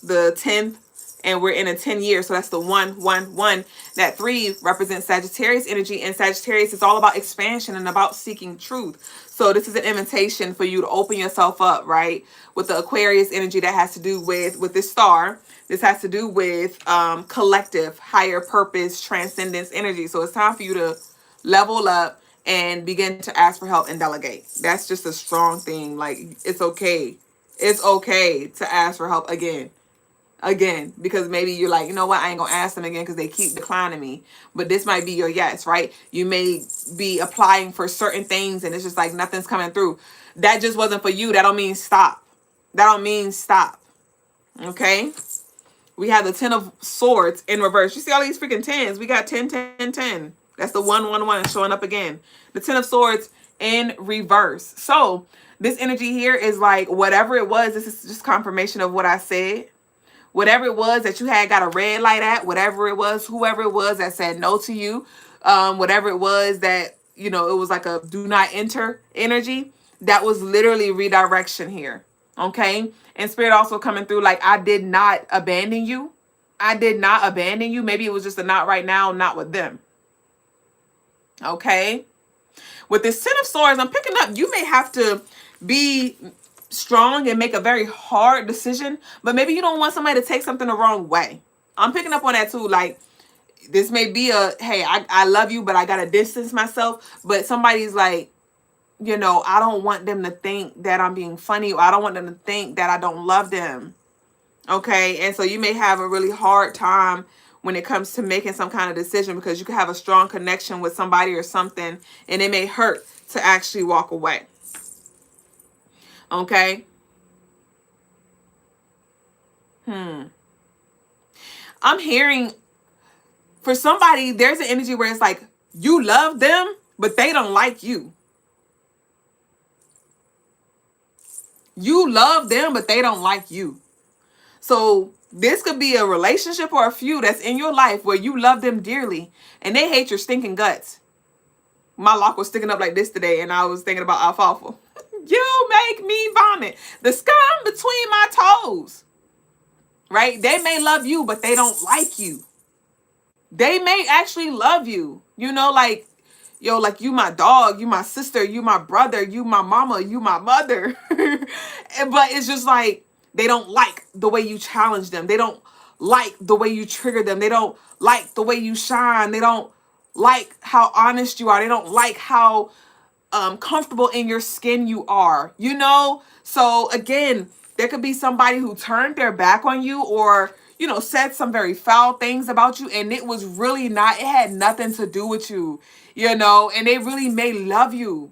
the 10th, and we're in a 10 year, so that's the 111. That 3 represents Sagittarius energy, and Sagittarius is all about expansion and about seeking truth. So this is an invitation for you to open yourself up, right? With the Aquarius energy, that has to do with this star. This has to do with collective, higher purpose, transcendence energy. So it's time for you to level up and begin to ask for help and delegate. That's just a strong thing. Like, it's okay. It's okay to ask for help again, because maybe you're like, you know what, I ain't gonna ask them again because they keep declining me. But this might be your yes, right? You may be applying for certain things and it's just like nothing's coming through. That just wasn't for you. That don't mean stop. That don't mean stop. Okay. We have the 10 of swords in reverse. You see all these freaking 10s. We got 10, 10, 10. That's the 111 showing up again. The 10 of swords in reverse. So this energy here is like, whatever it was, this is just confirmation of what I said. Whatever it was that you had got a red light at, whatever it was, whoever it was that said no to you, whatever it was that, you know, it was like a do not enter energy, that was literally redirection here. Okay. And spirit also coming through like, I did not abandon you. I did not abandon you. Maybe it was just a not right now, not with them. Okay. With this 10 of swords, I'm picking up, you may have to be strong and make a very hard decision, but maybe you don't want somebody to take something the wrong way. I'm picking up on that too. Like, this may be a, hey, I love you, but I gotta distance myself. But somebody's like, you know, I don't want them to think that I'm being funny, or I don't want them to think that I don't love them. Okay. And so you may have a really hard time when it comes to making some kind of decision, because you could have a strong connection with somebody or something, and it may hurt to actually walk away. Okay. I'm hearing for somebody, there's an energy where it's like, you love them, but they don't like you. You love them, but they don't like you. So this could be a relationship or a few that's in your life where you love them dearly and they hate your stinking guts. My lock was sticking up like this today, and I was thinking about alfalfa. You make me vomit. The scum between my toes. Right? They may love you, but they don't like you. They may actually love you. You know, like, yo, like, you my dog, you my sister, you my brother, you my mama, you my mother. But it's just like, they don't like the way you challenge them. They don't like the way you trigger them. They don't like the way you shine. They don't like how honest you are. They don't like how comfortable in your skin you are, you know? So again, there could be somebody who turned their back on you, or, you know, said some very foul things about you, and it was really not, it had nothing to do with you, you know, and they really may love you.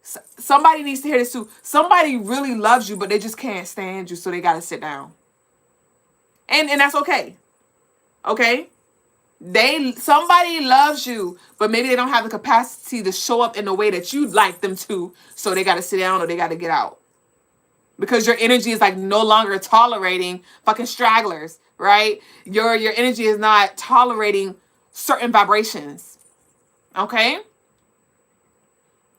Somebody needs to hear this too. Somebody really loves you, but they just can't stand you, so they got to sit down. And that's okay. Okay? Somebody loves you, but maybe they don't have the capacity to show up in the way that you'd like them to, so they got to sit down or they got to get out. Because your energy is like no longer tolerating fucking stragglers, right? Your energy is not tolerating certain vibrations. Okay?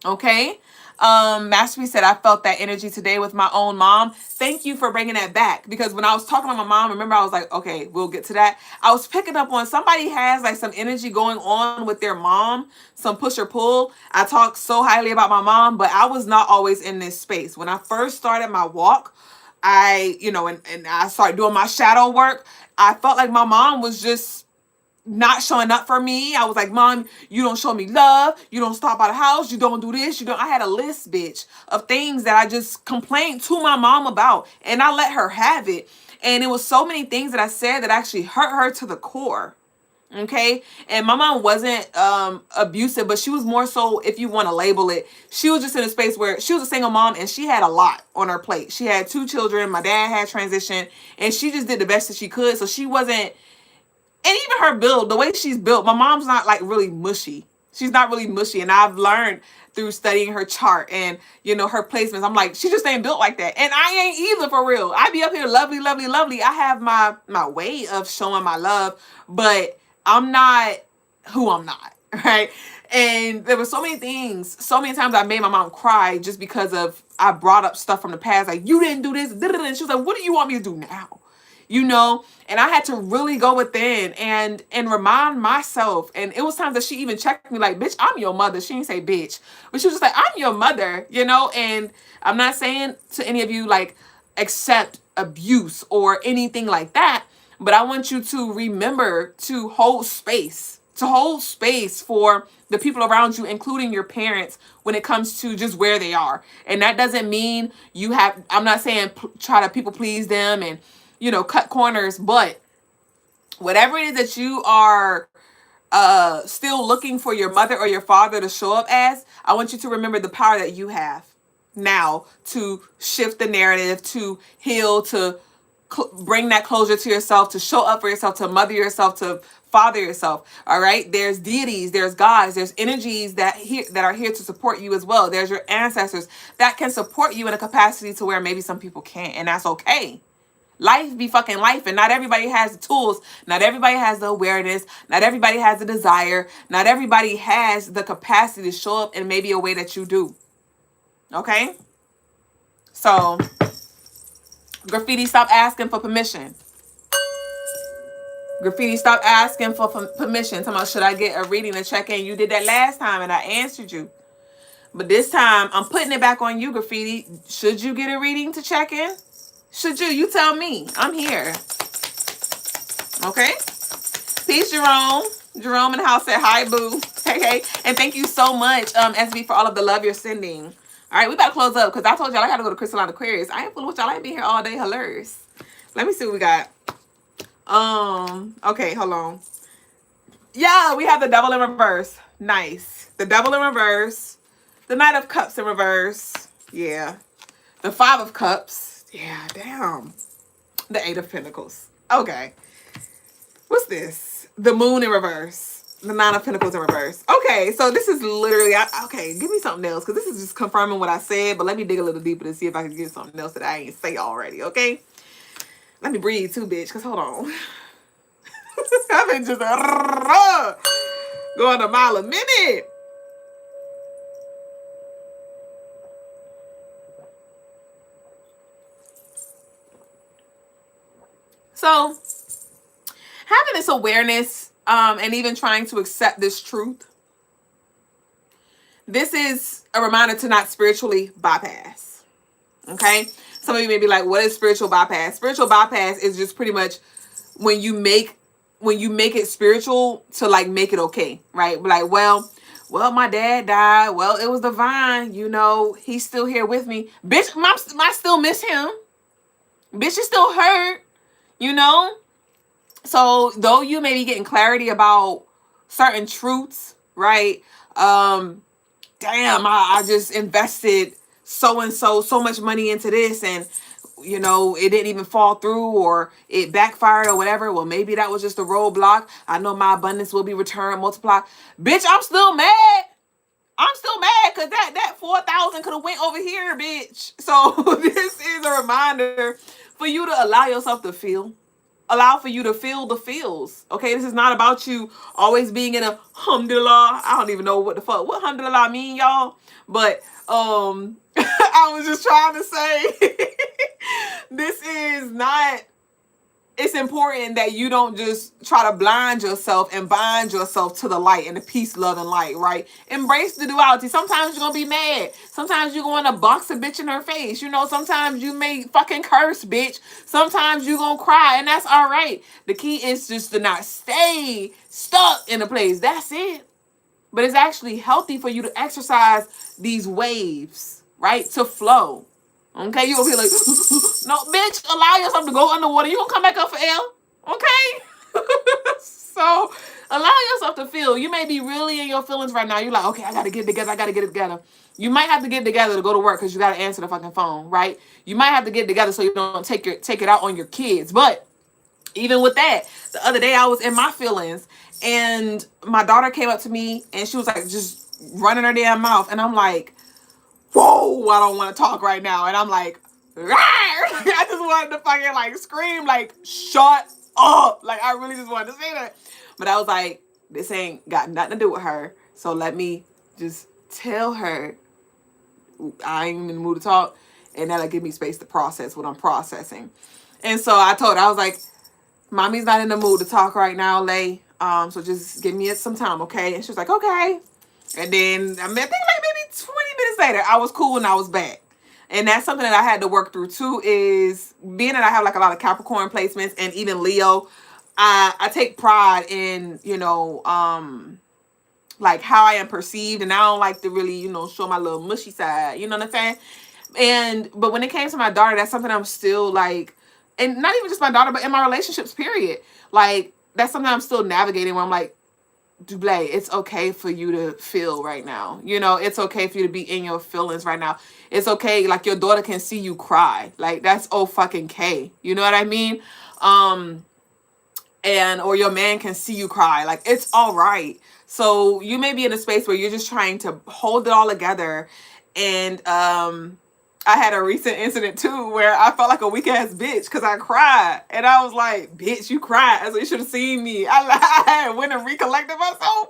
Okay? Masterpiece said, I felt that energy today with my own mom. Thank you for bringing that back, because when I was talking to my mom, remember, I was like, okay, we'll get to that. I was picking up on somebody has like some energy going on with their mom, some push or pull. I talk so highly about my mom, but I was not always in this space. When I first started my walk, I, you know, and I started doing my shadow work, I felt like my mom was just not showing up for me. I was like, Mom, you don't show me love. You don't stop by the house. You don't do this. You don't. I had a list, bitch, of things that I just complained to my mom about, and I let her have it. And it was so many things that I said that actually hurt her to the core. Okay. And my mom wasn't abusive, but she was more so, if you want to label it, she was just in a space where she was a single mom and she had a lot on her plate. She had 2 children. My dad had transitioned, and she just did the best that she could. So she wasn't, and even her build, the way she's built, my mom's not like really mushy. She's not really mushy. And I've learned through studying her chart and, you know, her placements. I'm like, she just ain't built like that. And I ain't either, for real. I be up here lovely, lovely, lovely. I have my way of showing my love, but I'm not who I'm not, right? And there were so many things, so many times I made my mom cry just because of, I brought up stuff from the past, like, you didn't do this, and she was like, what do you want me to do now? You know, and I had to really go within and remind myself. And it was times that she even checked me like, bitch, I'm your mother. She didn't say bitch, but she was just like, I'm your mother, you know. And I'm not saying to any of you like accept abuse or anything like that, but I want you to remember to hold space, for the people around you, including your parents, when it comes to just where they are. And that doesn't mean you have, I'm not saying try to people please them and, you know, cut corners, but whatever it is that you are still looking for your mother or your father to show up as, I want you to remember the power that you have now to shift the narrative, to heal, to bring that closure to yourself, to show up for yourself, to mother yourself, to father yourself. All right. There's deities, there's gods, there's energies that are here to support you as well. There's your ancestors that can support you in a capacity to where maybe some people can't, and that's okay. Life be fucking life, and not everybody has the tools. Not everybody has the awareness. Not everybody has the desire. Not everybody has the capacity to show up in maybe a way that you do. Okay? So, graffiti, stop asking for permission. Graffiti, stop asking for permission. Talking about, should I get a reading to check in? You did that last time, and I answered you. But this time, I'm putting it back on you, Graffiti. Should you get a reading to check in? Should you? You tell me. I'm here. Okay? Peace, Jerome. Jerome in the house said, hi, boo. Okay? And thank you so much, SB, for all of the love you're sending. All right, we about to close up because I told y'all I got to go to Crystaline Aquarius. I ain't fooling with y'all. I ain't been here all day. Hilarious. Let me see what we got. Okay, hold on. Yeah, we have the Devil in reverse. Nice. The Devil in reverse. The Knight of Cups in reverse. Yeah. The Five of Cups. Yeah, damn. The Eight of Pentacles. Okay. What's this? The Moon in reverse. The Nine of Pentacles in reverse. Okay, so this is literally, okay, give me something else, because this is just confirming what I said, but let me dig a little deeper to see if I can get something else that I ain't say already, okay? Let me breathe too, bitch, because hold on. I've been just going a mile a minute. So, having this awareness and even trying to accept this truth, this is a reminder to not spiritually bypass. Okay? Some of you may be like, what is spiritual bypass? Spiritual bypass is just pretty much when you make it spiritual to like make it okay, right? Like, well, my dad died. Well, it was divine. You know, he's still here with me. Bitch, I still miss him. Bitch, is still hurt. You know? So though you may be getting clarity about certain truths, right? Damn, I just invested so much money into this, and you know, it didn't even fall through, or it backfired or whatever. Well, maybe that was just a roadblock. I know my abundance will be returned, multiplied. Bitch, I'm still mad. I'm still mad because that 4,000 could have went over here, bitch. So this is a reminder for you to allow yourself to feel. Allow for you to feel the feels. Okay, this is not about you always being in a alhamdulillah. I don't even know what the fuck what alhamdulillah mean, y'all. But I was just trying to say this is not it's important that you don't just try to blind yourself and bind yourself to the light and the peace, love, and light, right? Embrace the duality. Sometimes you're gonna be mad. Sometimes you're gonna box a bitch in her face. You know, sometimes you may fucking curse, bitch. Sometimes you're gonna cry, and that's all right. The key is just to not stay stuck in a place. That's it. But it's actually healthy for you to exercise these waves, right? To flow. Okay, you'll be like, no, bitch, allow yourself to go underwater. You gonna come back up for air. Okay? So allow yourself to feel. You may be really in your feelings right now. You're like, okay, I gotta get it together. I gotta get it together. You might have to get it together to go to work because you gotta answer the fucking phone, right? You might have to get it together so you don't take it out on your kids. But even with that, the other day I was in my feelings and my daughter came up to me and she was like just running her damn mouth. And I'm like, whoa, I don't want to talk right now. And I'm like, I just wanted to fucking like scream, like, shut up. Like, I really just wanted to say that. But I was like, this ain't got nothing to do with her. So let me just tell her I ain't in the mood to talk. And that'll give me space to process what I'm processing. And so I told her, I was like, mommy's not in the mood to talk right now, Lay. So just give me some time, okay? And she was like, okay. And then I think like maybe 20 minutes later, I was cool and I was back. And that's something that I had to work through too, is being that I have like a lot of Capricorn placements and even Leo, I take pride in, like how I am perceived, and I don't like to really, show my little mushy side, you know what I'm saying? But when it came to my daughter, that's something I'm still like, and not even just my daughter, but in my relationships, period. Like, that's something I'm still navigating where I'm like, Dublé, it's okay for you to feel right now. It's okay for you to be in your feelings right now. It's okay. Like, your daughter can see you cry. Like, that's oh fucking K. You know what I mean? Or your man can see you cry. Like, it's all right. So you may be in a space where you're just trying to hold it all together. And I had a recent incident too where I felt like a weak ass bitch because I cried. And I was like, bitch, you cried. So you should have seen me. I went and recollected myself.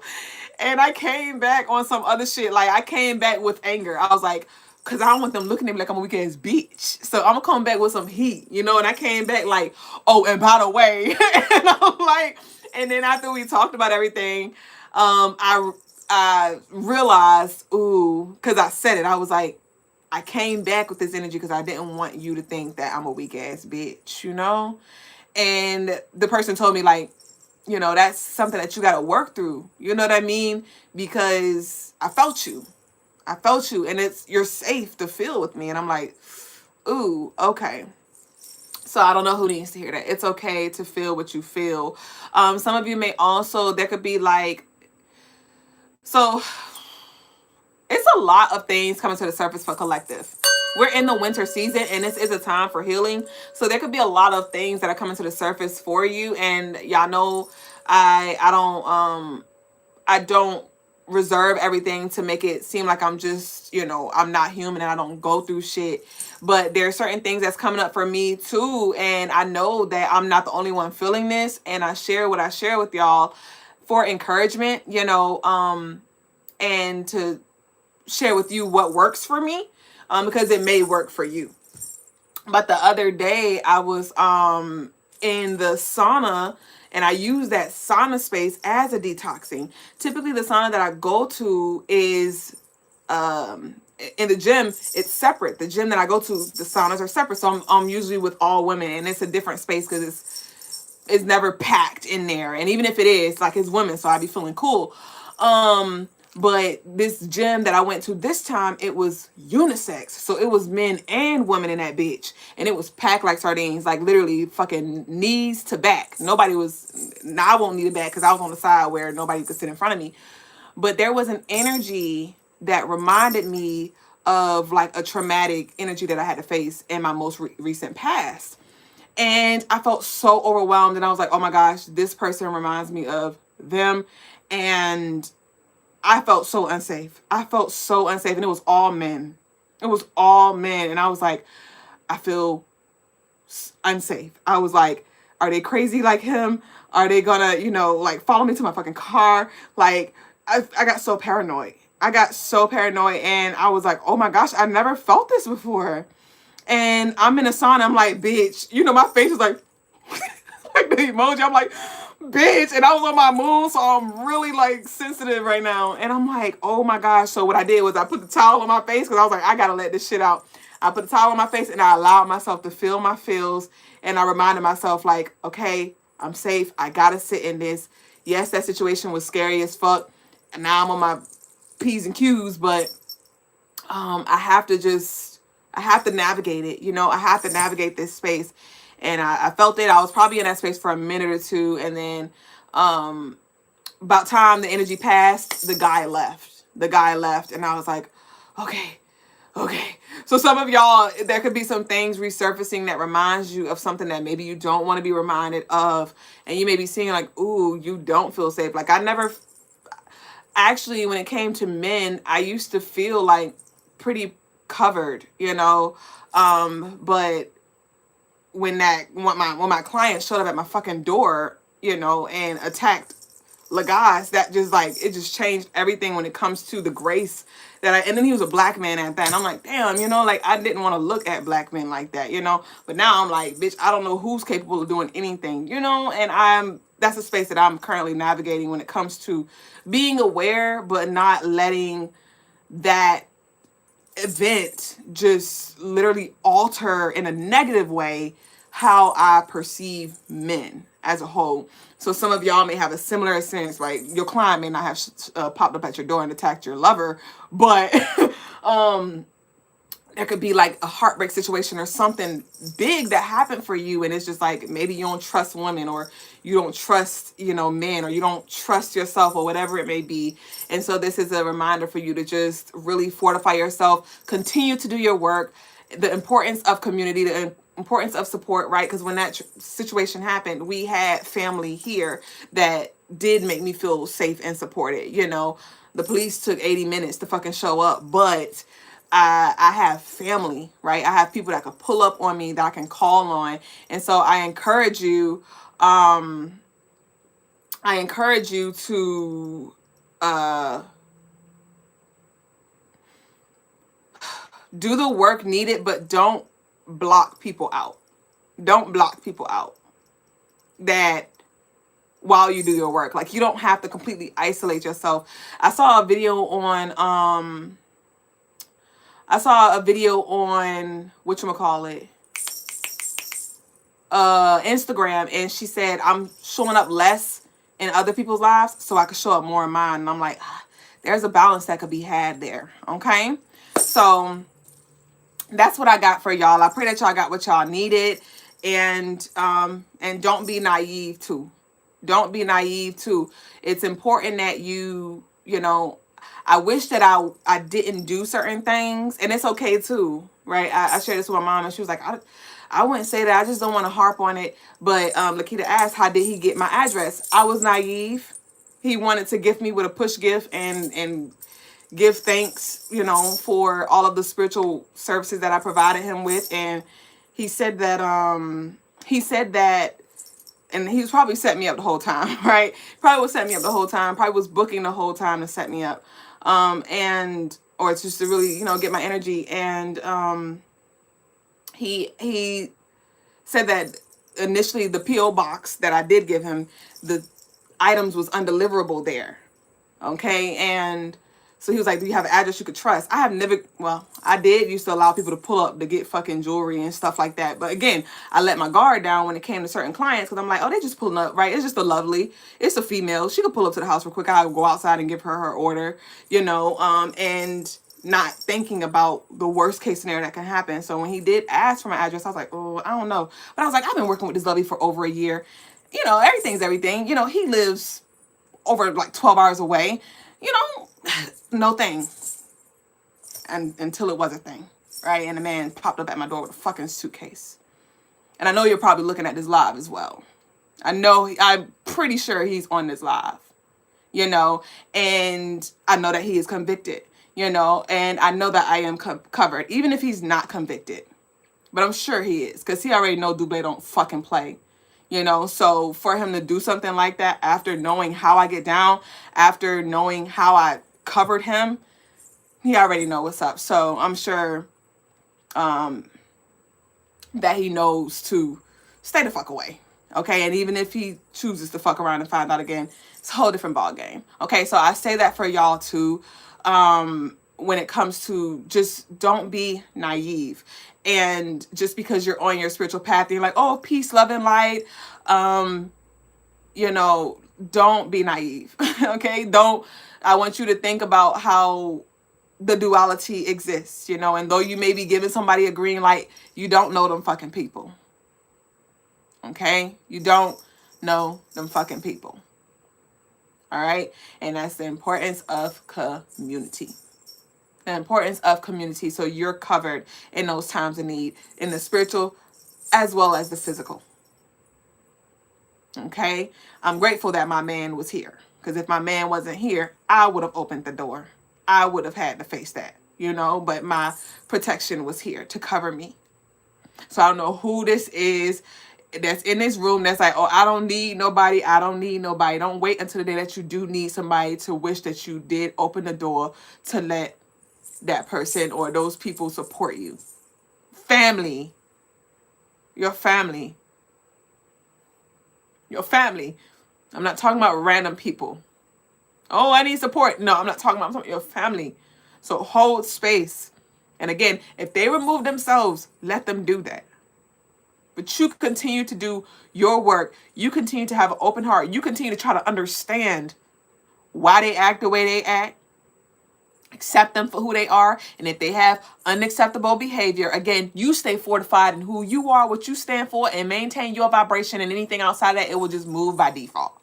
And I came back on some other shit. Like, I came back with anger. I was like, because I don't want them looking at me like I'm a weak ass bitch. So I'm going to come back with some heat, and I came back like, oh, and by the way. And I'm like, and then after we talked about everything, I realized, because I said it, I was like, I came back with this energy because I didn't want you to think that I'm a weak ass bitch, And the person told me, like, that's something that you got to work through. You know what I mean? Because I felt you. And you're safe to feel with me. And I'm like, ooh, okay. So I don't know who needs to hear that. It's okay to feel what you feel. Some of you may also, there could be like, so it's a lot of things coming to the surface for collective. We're in the winter season and this is a time for healing. So there could be a lot of things that are coming to the surface for you. And y'all know I don't reserve everything to make it seem like I'm just, I'm not human and I don't go through shit. But there are certain things that's coming up for me too. And I know that I'm not the only one feeling this. And I share what I share with y'all for encouragement, and to share with you what works for me, because it may work for you. But the other day I was in the sauna, and I use that sauna space as a detoxing. Typically the sauna that I go to is in the gym. It's separate. The gym that I go to, the saunas are separate. So I'm usually with all women, and it's a different space because it's never packed in there. And even if it is, like, it's women, so I'd be feeling cool. But this gym that I went to this time, it was unisex. So it was men and women in that bitch. And it was packed like sardines, like literally fucking knees to back. Nobody was, now I won't need a back because I was on the side where nobody could sit in front of me. But there was an energy that reminded me of like a traumatic energy that I had to face in my most recent past. And I felt so overwhelmed. And I was like, oh my gosh, this person reminds me of them. And I felt so unsafe. And it was all men. And I was like, I feel unsafe. I was like, are they crazy like him? Are they gonna, like follow me to my fucking car? Like, I got so paranoid. And I was like, oh my gosh, I never felt this before. And I'm in a sauna. I'm like, bitch, my face is like, like the emoji. I'm like, bitch. And I was on my moon, so I'm really like sensitive right now. And I'm like, oh my gosh. So what I did was I put the towel on my face because I was like, I gotta let this shit out. I put the towel on my face and I allowed myself to feel my feels. And I reminded myself, like, okay, I'm safe. I gotta sit in this. Yes, that situation was scary as fuck. And now I'm on my P's and Q's, but I have to navigate it. You know, I have to navigate this space. And I felt it. I was probably in that space for a minute or two. And then about time the energy passed, the guy left. The guy left. And I was like, okay, okay. So some of y'all, there could be some things resurfacing that reminds you of something that maybe you don't want to be reminded of. And you may be seeing like, ooh, you don't feel safe. Like I never, actually, when it came to men, I used to feel like pretty covered, you know. But when my client showed up at my fucking door, you know, and attacked Lagos, that just like, it just changed everything when it comes to the grace and then he was a black man at that. And I'm like, damn, you know, like I didn't want to look at black men like that, you know, but now I'm like, bitch, I don't know who's capable of doing anything, you know, and that's a space that I'm currently navigating when it comes to being aware, but not letting that event just literally alter in a negative way how I perceive men as a whole. So some of y'all may have a similar experience, right? Your client may not have popped up at your door and attacked your lover, but there could be like a heartbreak situation or something big that happened for you. And it's just like, maybe you don't trust women, or you don't trust, you know, men, or you don't trust yourself, or whatever it may be. And so this is a reminder for you to just really fortify yourself, continue to do your work, the importance of community, the importance of support, right? Because when that situation happened, we had family here that did make me feel safe and supported. You know, the police took 80 minutes to fucking show up, but I have family, right? I have people that can pull up on me, that I can call on. And so I encourage you to do the work needed, but don't block people out. Don't block people out that while you do your work. Like, you don't have to completely isolate yourself. I saw a video on whatchamacallit, Instagram, and she said, I'm showing up less in other people's lives so I could show up more in mine. And I'm like, there's a balance that could be had there. Okay. So that's what I got for y'all. I pray that y'all got what y'all needed. And don't be naive too. Don't be naive too. It's important that you know, I wish that I didn't do certain things, and it's okay too, right? I shared this with my mom, and she was like, I wouldn't say that. I just don't want to harp on it. But Lakita asked, how did he get my address? I was naive. He wanted to gift me with a push gift and give thanks, you know, for all of the spiritual services that I provided him with. And he said that, and he was probably setting me up the whole time, right? Probably was setting me up the whole time. Probably was booking the whole time to set me up. Or it's just to really, you know, get my energy. And he said that initially the P.O. box that I did give him, the items was undeliverable there. Okay. And so he was like, do you have an address you could trust? I have never, well, I did used to allow people to pull up to get fucking jewelry and stuff like that. But again, I let my guard down when it came to certain clients, because I'm like, oh, they just pulling up, right? It's just a lovely, it's a female. She could pull up to the house real quick. I would go outside and give her order, you know, and not thinking about the worst case scenario that can happen. So when he did ask for my address, I was like, oh, I don't know. But I was like, I've been working with this lovey for over a year. You know, everything's everything. You know, he lives over like 12 hours away. You know, no thing. And until it was a thing, right? And the man popped up at my door with a fucking suitcase. And I know you're probably looking at this live as well. I'm pretty sure he's on this live, you know, and I know that he is convicted, you know, and I know that I am covered, even if he's not convicted. But I'm sure he is, because he already know Double don't fucking play. You know, so for him to do something like that after knowing how I get down, after knowing how I covered him, he already know what's up. So I'm sure that he knows to stay the fuck away. Okay, and even if he chooses to fuck around and find out again, it's a whole different ball game. Okay, so I say that for y'all too. When it comes to just don't be naive, and just because you're on your spiritual path, you're like, oh, peace, love, and light. You know, don't be naive. Okay, don't. I want you to think about how the duality exists. You know, and though you may be giving somebody a green light, you don't know them fucking people. Okay, you don't know them fucking people. All right, and that's the importance of community. The importance of community, so you're covered in those times of need, in the spiritual as well as the physical. Okay, I'm grateful that my man was here, because if my man wasn't here, I would have opened the door. I would have had to face that, you know, but my protection was here to cover me. So I don't know who this is that's in this room that's like, oh, I don't need nobody. I don't need nobody. Don't wait until the day that you do need somebody to wish that you did open the door to let that person or those people support you. Family. Your family. Your family. I'm not talking about random people. Oh, I need support. No, I'm not talking about, I'm talking about your family. So hold space. And again, if they remove themselves, let them do that. But you continue to do your work. You continue to have an open heart. You continue to try to understand why they act the way they act. Accept them for who they are. And if they have unacceptable behavior, again, you stay fortified in who you are, what you stand for, and maintain your vibration, and anything outside that, it will just move by default.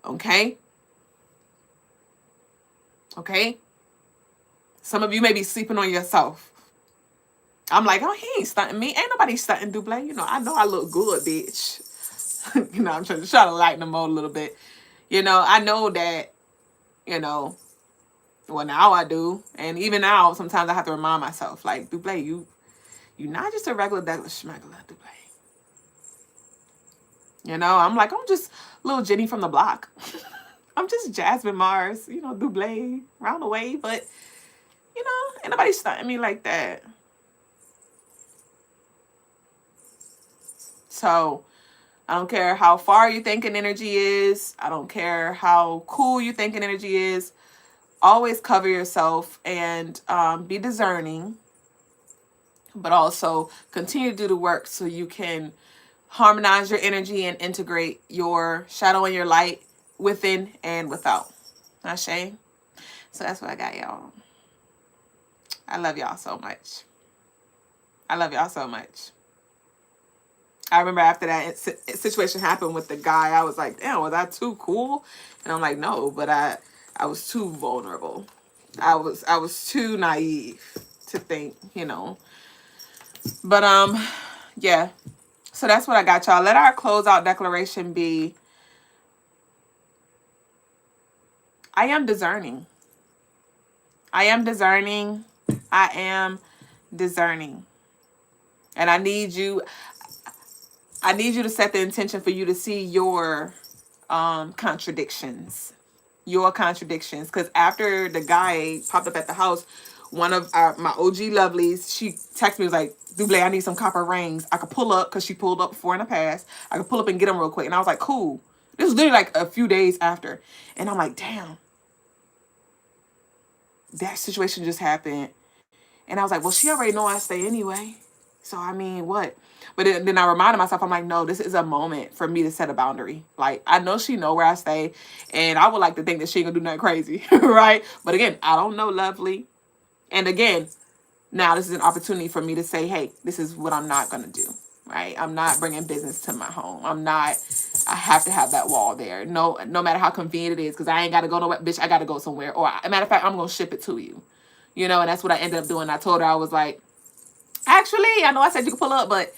Okay? Okay? Some of you may be sleeping on yourself. I'm like, oh, he ain't stunting me. Ain't nobody stunting Dublé. You know I look good, bitch. You know, I'm trying to lighten the mode a little bit. You know, I know that, you know, well, now I do. And even now, sometimes I have to remind myself, like, Dublé, you not just a regular schmegular, Dublé. You know, I'm like, I'm just little Jenny from the block. I'm just Jasmine Mars, you know, Dublé, round the way. But, you know, ain't nobody stunting me like that. So I don't care how far you thinking energy is. I don't care how cool you thinking energy is. Always cover yourself and be discerning, but also continue to do the work so you can harmonize your energy and integrate your shadow and your light within and without. Ashe? So that's what I got, y'all. I love y'all so much. I love y'all so much. I remember after that situation happened with the guy, I was like, damn, was I too cool? And I'm like, no, but I was too vulnerable. I was too naive to think, you know. But yeah. So that's what I got, y'all. Let our closeout declaration be, I am discerning. I am discerning. I am discerning. And I need you to set the intention for you to see your contradictions. Your contradictions. Because after the guy popped up at the house, one of my OG lovelies, she texted me, was like, Dublé, I need some copper rings. I could pull up, because she pulled up before in the past. I could pull up and get them real quick. And I was like, cool. This was literally like a few days after. And I'm like, damn. That situation just happened. And I was like, well, she already know I stay anyway. So, I mean, what? But then I reminded myself, I'm like, no, this is a moment for me to set a boundary. Like, I know she know where I stay, and I would like to think that she ain't gonna do nothing crazy, right? But again, I don't know Lovely. And again, now this is an opportunity for me to say, hey, this is what I'm not gonna do, right? I'm not bringing business to my home. I have to have that wall there. No matter how convenient it is, because I ain't gotta go nowhere, bitch, I gotta go somewhere. Or, a matter of fact, I'm gonna ship it to you. You know, and that's what I ended up doing. I told her, I was like, actually, I know I said you could pull up, but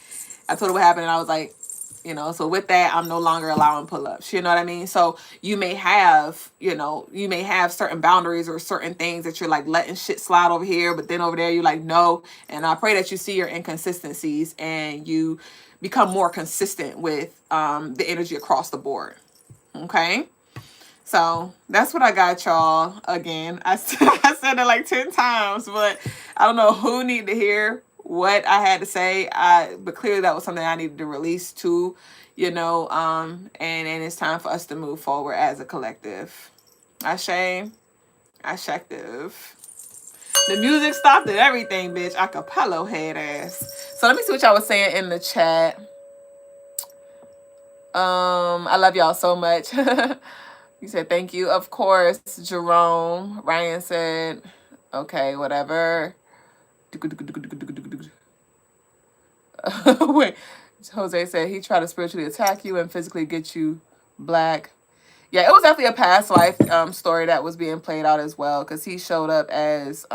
I told her what happened, and I was like, you know, so with that, I'm no longer allowing pull-ups. You know what I mean? So you may have, certain boundaries or certain things that you're like letting shit slide over here, but then over there you're like, no. And I pray that you see your inconsistencies and you become more consistent with the energy across the board. Okay? So that's what I got, y'all. Again, I said it like 10 times, but I don't know who needed to hear what I had to say. But clearly that was something I needed to release to you know, and it's time for us to move forward as a collective. Ashe, Ashective. The music stopped and everything, bitch. Acapello head ass. So let me see what y'all was saying in the chat. I love y'all so much. You said thank you. Of course, Jerome. Ryan said, okay, whatever. Wait. Jose said he tried to spiritually attack you and physically get you black. Yeah, it was definitely a past life story that was being played out as well, because he showed up as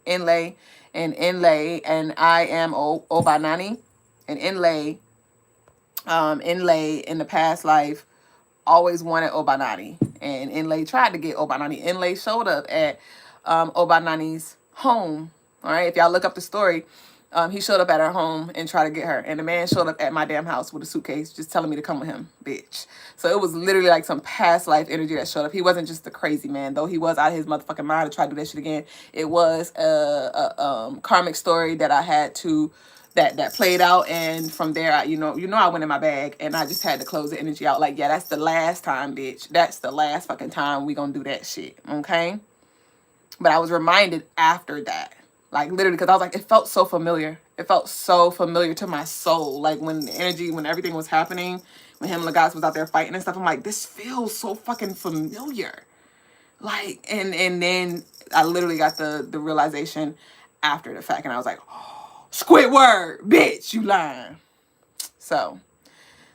Inlay, and I am Obanani, and Inlay in the past life always wanted Obanani, and Inlay tried to get Obanani. Inlay showed up at Obanani's home. All right, if y'all look up the story, he showed up at her home and tried to get her, and the man showed up at my damn house with a suitcase, just telling me to come with him, bitch. So it was literally like some past life energy that showed up. He wasn't just a crazy man, though he was out of his motherfucking mind to try to do that shit again. It was a karmic story that I had to that played out, and from there, I went in my bag, and I just had to close the energy out. Like, yeah, that's the last time, bitch. That's the last fucking time we gonna do that shit, okay? But I was reminded after that, like literally, because I was like, it felt so familiar. It felt so familiar to my soul. Like when the energy, when everything was happening, when him and Lagos was out there fighting and stuff, I'm like, this feels so fucking familiar. Like, and then I literally got the realization after the fact, and I was like, oh, Squidward, bitch, you lying. So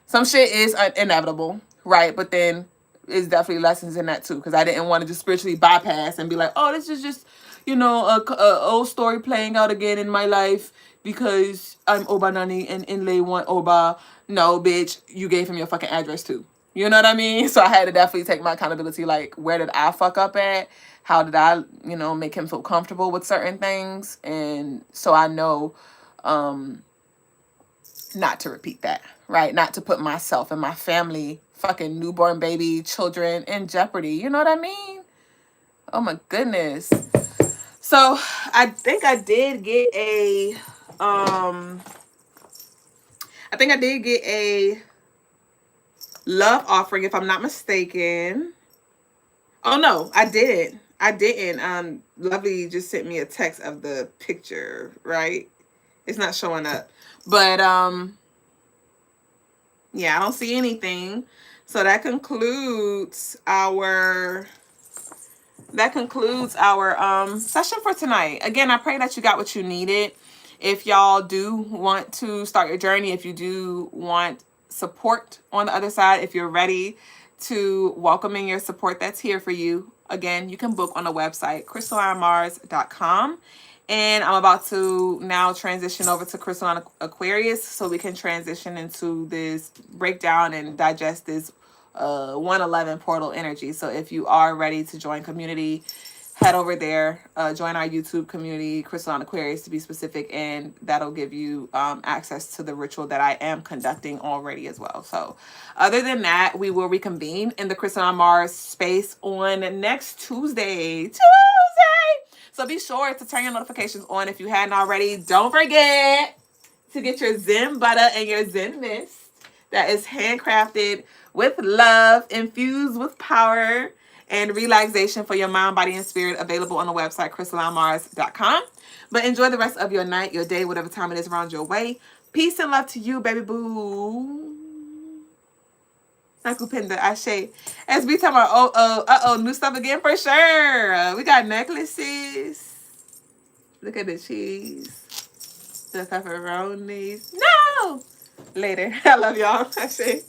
some shit is inevitable, right? But then there's definitely lessons in that too, because I didn't want to just spiritually bypass and be like, oh, this is just, a old story playing out again in my life because I'm Obanani and Inlay want Oba. No, bitch, you gave him your fucking address too. You know what I mean? So I had to definitely take my accountability. Like, where did I fuck up at? How did I, make him feel comfortable with certain things? And so I know not to repeat that, right? Not to put myself and my family, fucking newborn baby, children in jeopardy. You know what I mean? Oh my goodness. So I think I did get a love offering, if I'm not mistaken. Oh no, I didn't. Lovely just sent me a text of the picture, right? It's not showing up. But yeah, I don't see anything. So that concludes our session for tonight. Again, I pray that you got what you needed. If y'all do want to start your journey, if you do want support on the other side, if you're ready to welcome in your support that's here for you, again, you can book on the website crystalinemars.com. And I'm about to now transition over to Crystalline Aquarius so we can transition into this breakdown and digest this 111 portal energy. So if you are ready to join community, head over there, join our YouTube community, Crystalline Aquarius to be specific, and that'll give you access to the ritual that I am conducting already as well. So other than that, we will reconvene in the Crystalline Mars space on next Tuesday. So be sure to turn your notifications on if you hadn't already. Don't forget to get your Zen butter and your Zen mist that is handcrafted with love, infused with power and relaxation for your mind, body, and spirit, available on the website crystalinemars.com. But enjoy the rest of your night, your day, whatever time it is around your way. Peace and love to you, baby boo. Nakupinda, Ashe. As we talk about, new stuff again for sure. We got necklaces. Look at the cheese. The pepperonis. No! Later. I love y'all. Ashe.